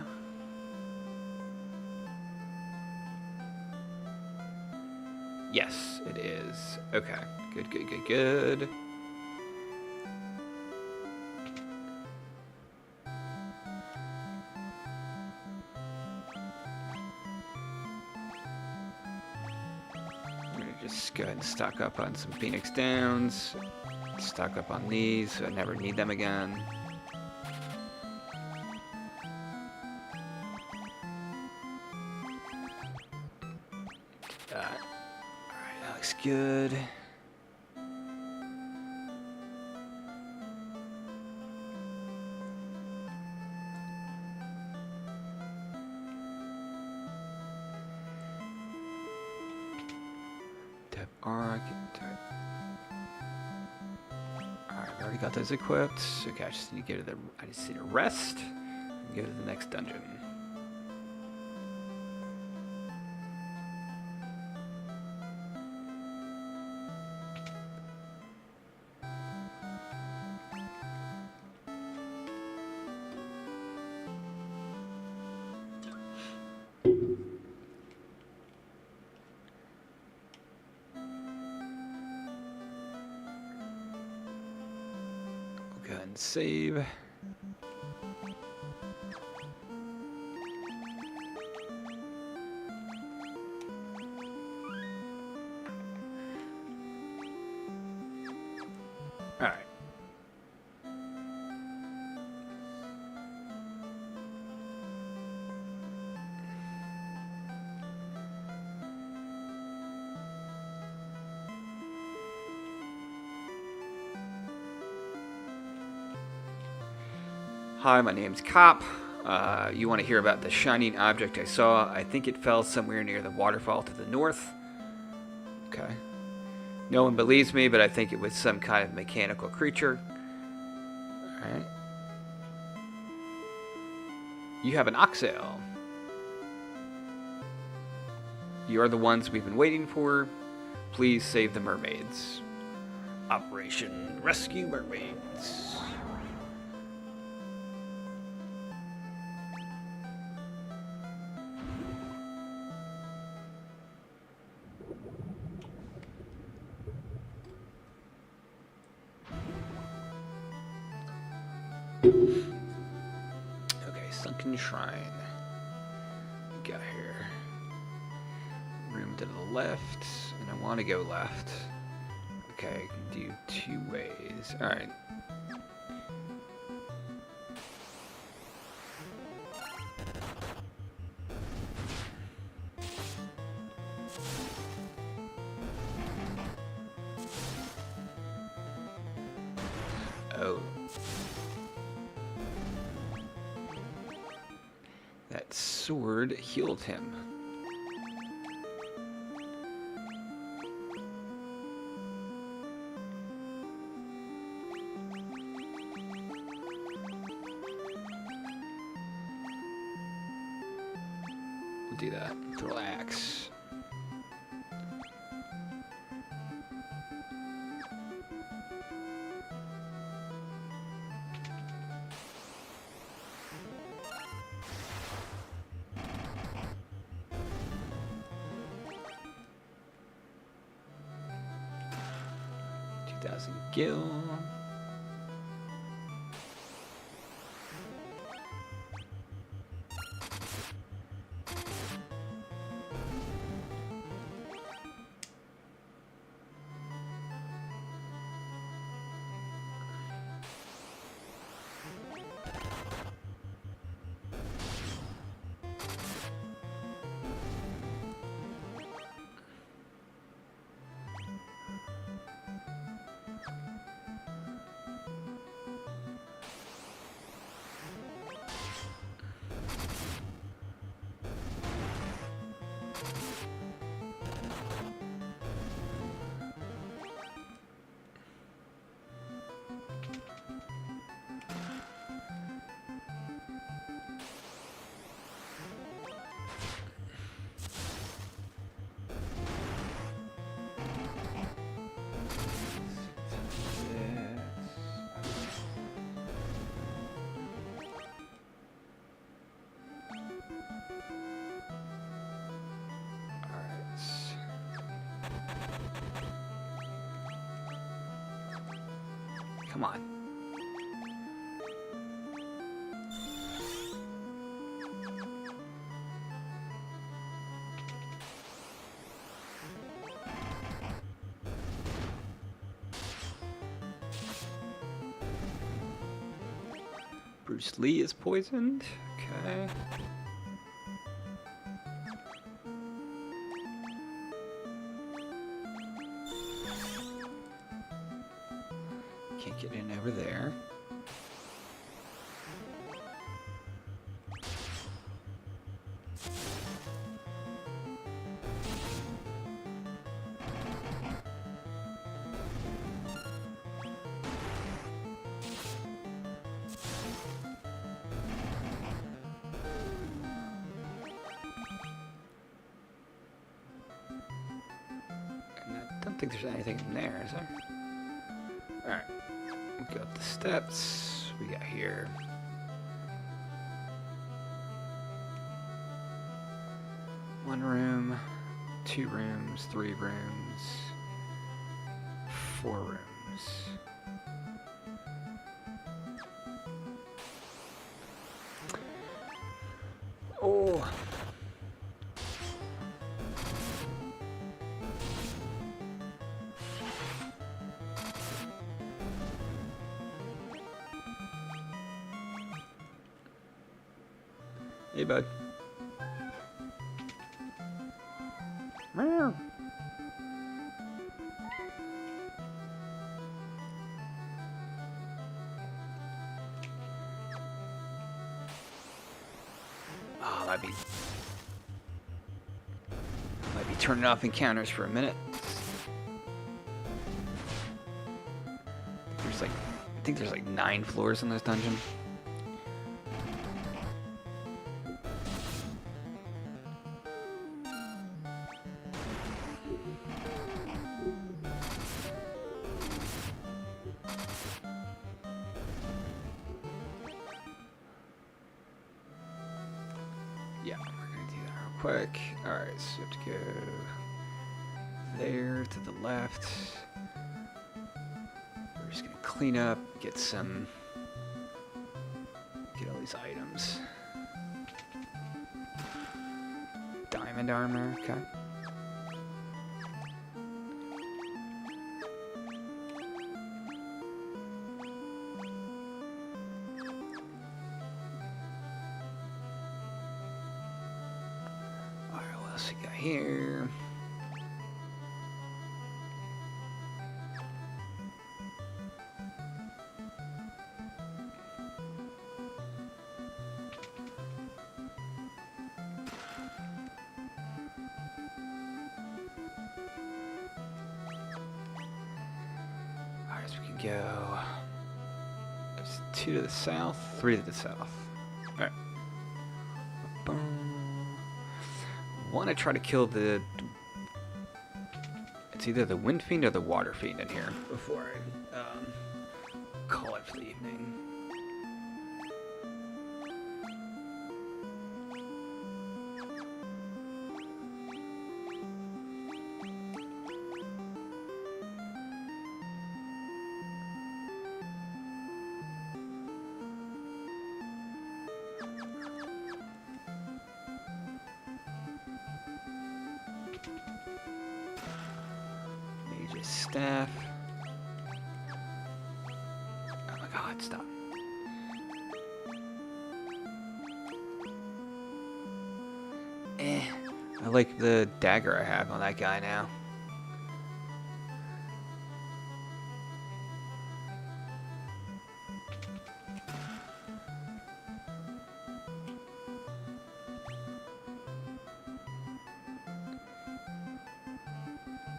Yes, it is. Okay, good, good, good, good. I'm gonna just go ahead and stock up on some Phoenix Downs. Stock up on these so I never need them again. good. Alright, I already got those equipped. Okay, I just need to go to I just need to rest and go to the next dungeon. Go ahead and save. All right. Hi, my name's Cop. You want to hear about the shining object I saw? I think it fell somewhere near the waterfall to the north. Okay. No one believes me, but I think it was some kind of mechanical creature. Alright. You have an oxale. You are the ones we've been waiting for. Please save the mermaids. Operation Rescue Mermaids. Okay, Sunken Shrine. What we got here? Room to the left, and I want to go left. Okay, I can do 2 ways. Alright. Oh. That sword healed him. We'll do that. Throw axe. Gil. Come on. Bruce Lee is poisoned. Okay. there. I don't think there's anything in there, is there? Alright. We go up the steps. We got here. One room, 2 rooms, 3 rooms, 4 rooms. Oh. Hey, bud. Meow. Oh, might be turning off encounters for a minute. I think there's like 9 floors in this dungeon. Yeah, we're gonna do that real quick. Alright, so we have to go there to the left. We're just gonna clean up, get all these items. Diamond armor, okay. Alright, what else we got here? Alright, so we can go. There's 2 to the south, 3 to the south. Alright. Want to try to kill the. It's either the wind fiend or the water fiend in here before I call it for the evening. Staff. Oh my god, stop. I like the dagger I have on that guy now.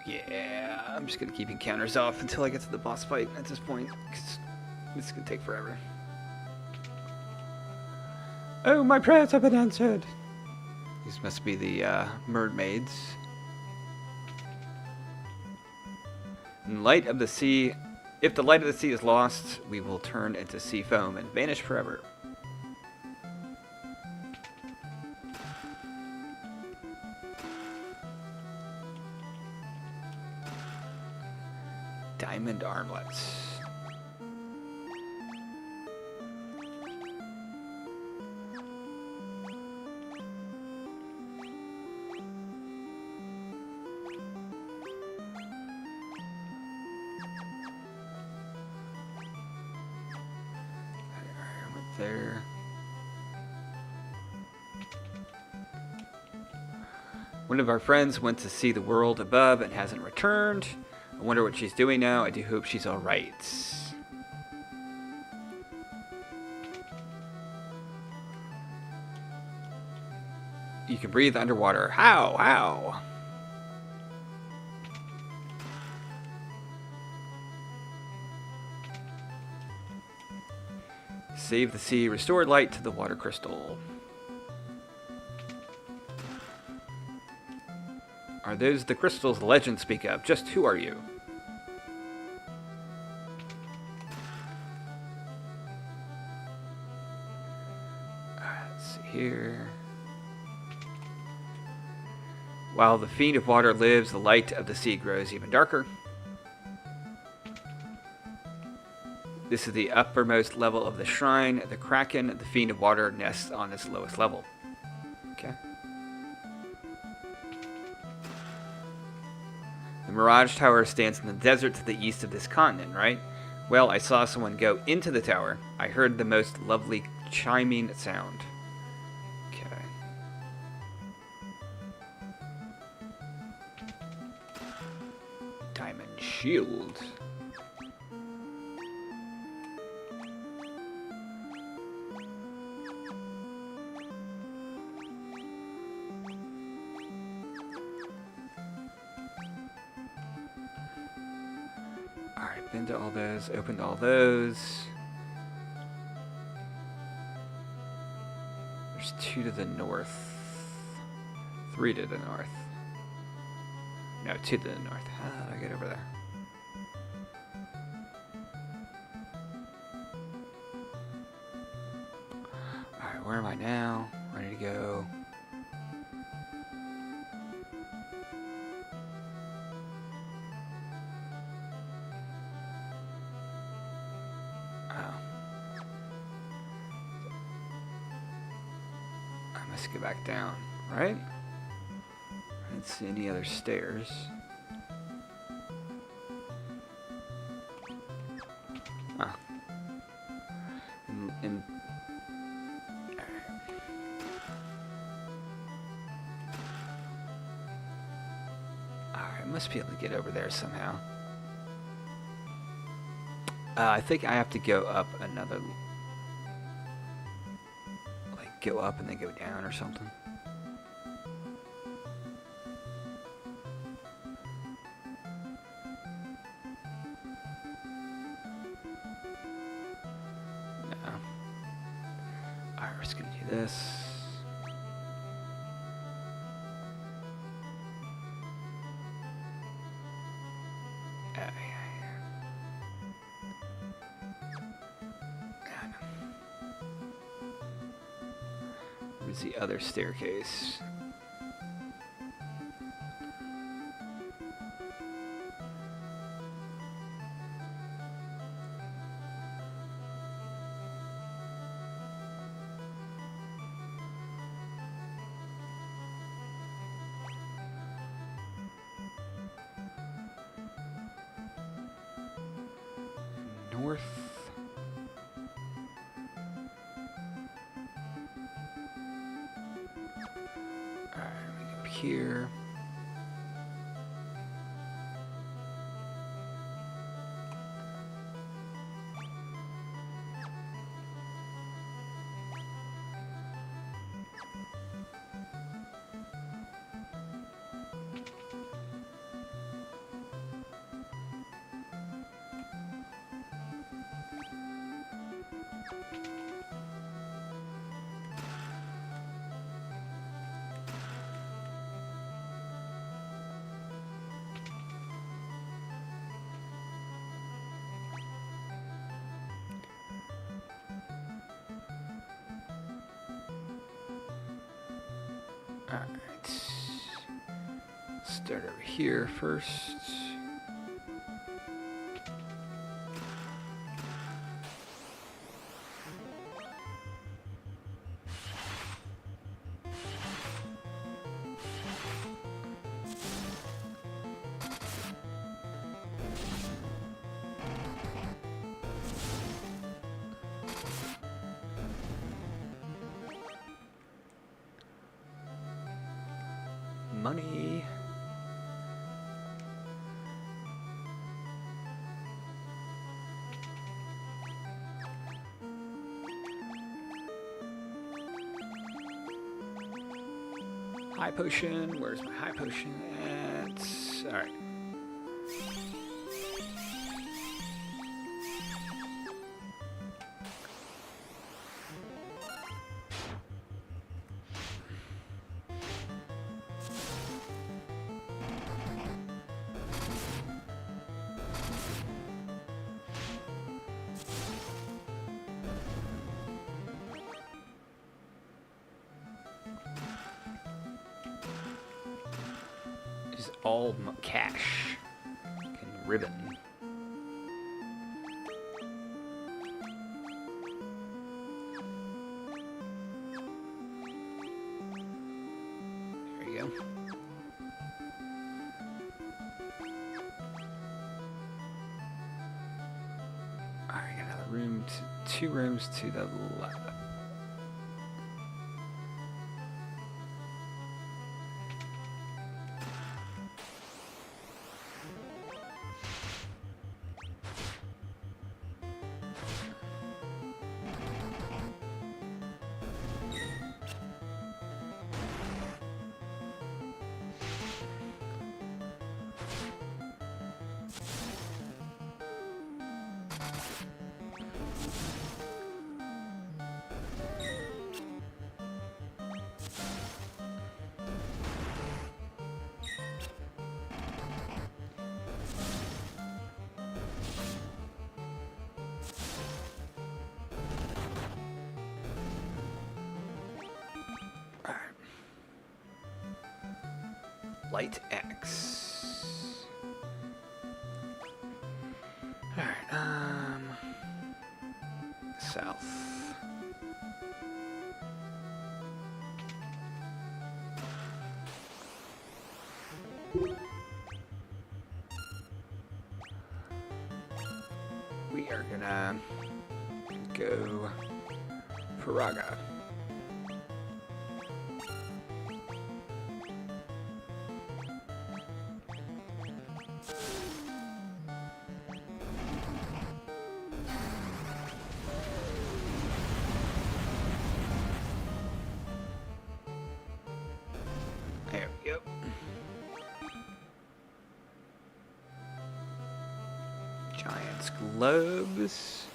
Yeah, I'm just gonna keep encounters off until I get to the boss fight at this point, 'cause this is gonna take forever. Oh, my prayers have been answered. These must be the mermaids. In light of the sea, if the light of the sea is lost, we will turn into sea foam and vanish forever. Diamond armlets. I went there. One of our friends went to see the world above and hasn't returned. I wonder what she's doing now. I do hope she's alright. You can breathe underwater. How? How? Save the sea. Restore light to the water crystal. Are those the crystals the legends speak of? Just who are you? Let's see here. While the fiend of water lives, the light of the sea grows even darker. This is the uppermost level of the shrine. The Kraken, the fiend of water, nests on its lowest level. Okay. The Mirage Tower stands in the desert to the east of this continent, right? Well, I saw someone go into the tower. I heard the most lovely chiming sound. Okay. Diamond shield. Alright, been to all those, opened all those. There's 2 to the north. 3 to the north. No, 2 to the north. How do I get over there? Alright, where am I now? Ready to go. Let's go back down, right? I didn't see any other stairs. Ah. And I must be able to get over there somehow. I think I have to go up another... go up and then go down or something. No. Alright, we're just gonna do this. Where's the other staircase? North. Here. Alright. Start over here first. Money. high potion. Where's my high potion? All right. All cash and ribbon. There you go. Alright, got another room, two rooms to the left. Light X. Alright, south. We are gonna go Paraga. There we go. Giant's globes.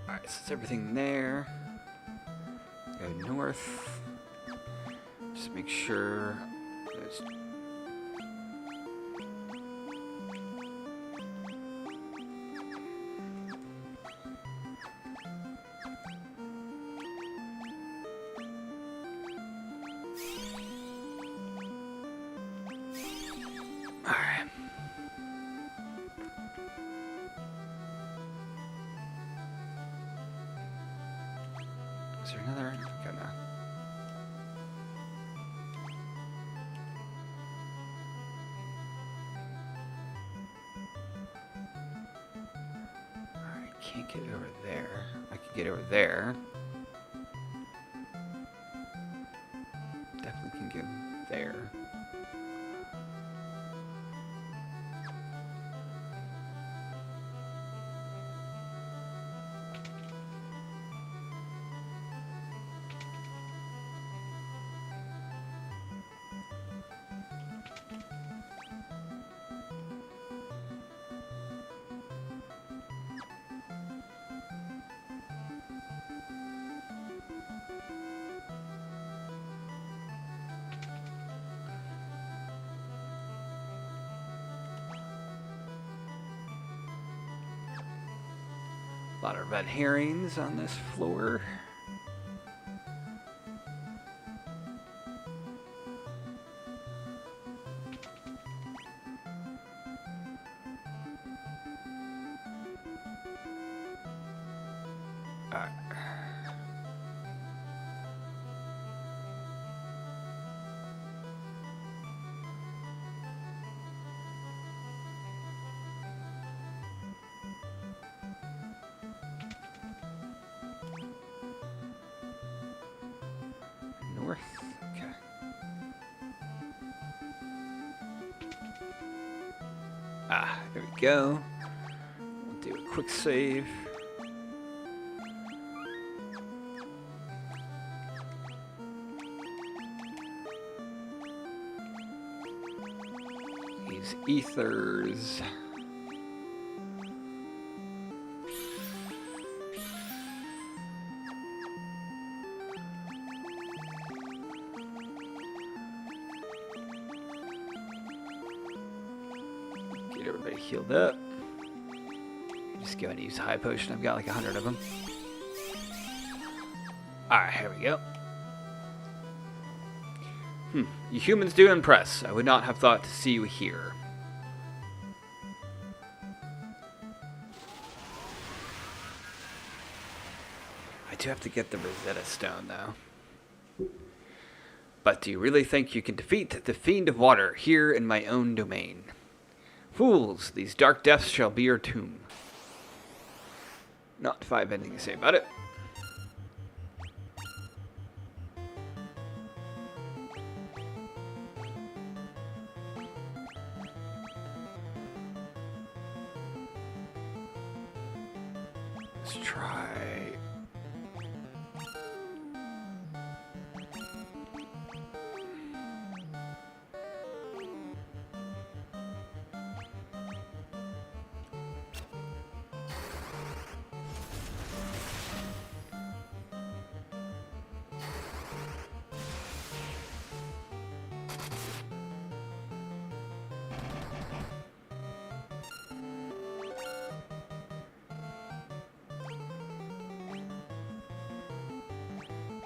Alright, so it's everything there. Go north. Just make sure there's alright. Is there another? Gonna. Alright, can't get over there. I could get over there. Definitely can get there. A lot of red herrings on this floor. There we go. We'll do a quick save. These ethers. Get everybody healed up. Just go and use high potion. I've got like 100 of them. Alright, here we go. You humans do impress. I would not have thought to see you here. I do have to get the Rosetta Stone, though. But do you really think you can defeat the Fiend of Water here in my own domain? Fools, these dark depths shall be your tomb. Not if I have anything to say about it. Let's try.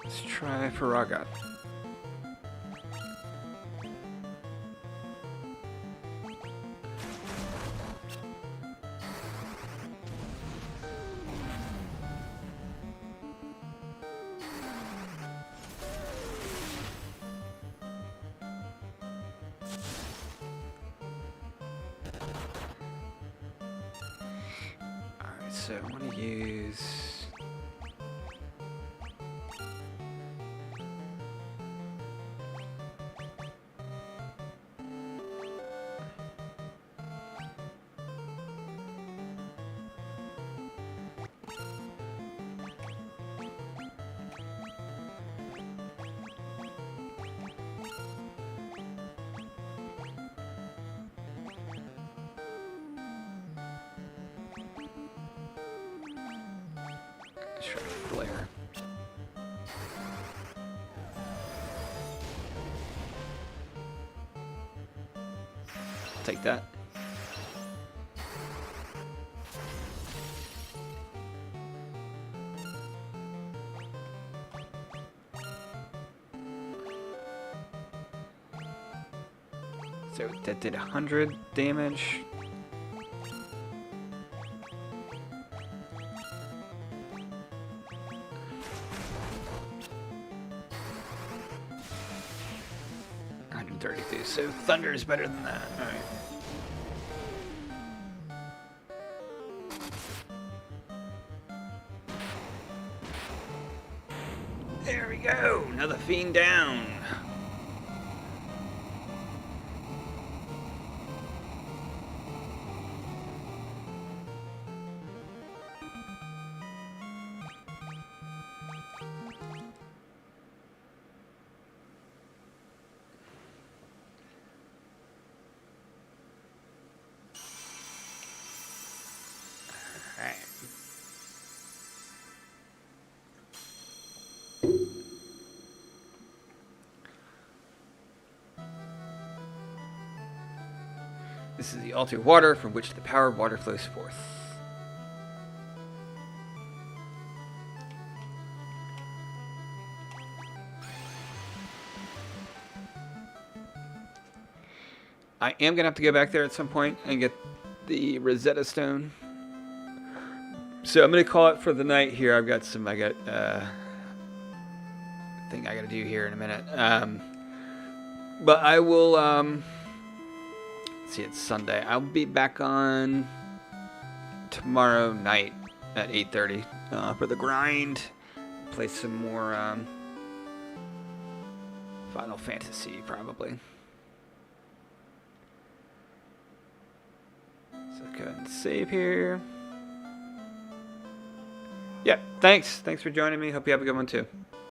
Let's try Faraga. Alright, so I want to use... Try flare. Take that. So that did 100 damage. So thunder is better than that. All right. There we go. Another fiend down. This is the altar of water from which the power of water flows forth. I am going to have to go back there at some point and get the Rosetta Stone. So I'm going to call it for the night here. I got thing I got to do here in a minute. But I will, let's see, it's Sunday. I'll be back on tomorrow night at 8:30 for the grind. Play some more Final Fantasy, probably. So go ahead and save here. Yeah, thanks. Thanks for joining me. Hope you have a good one too.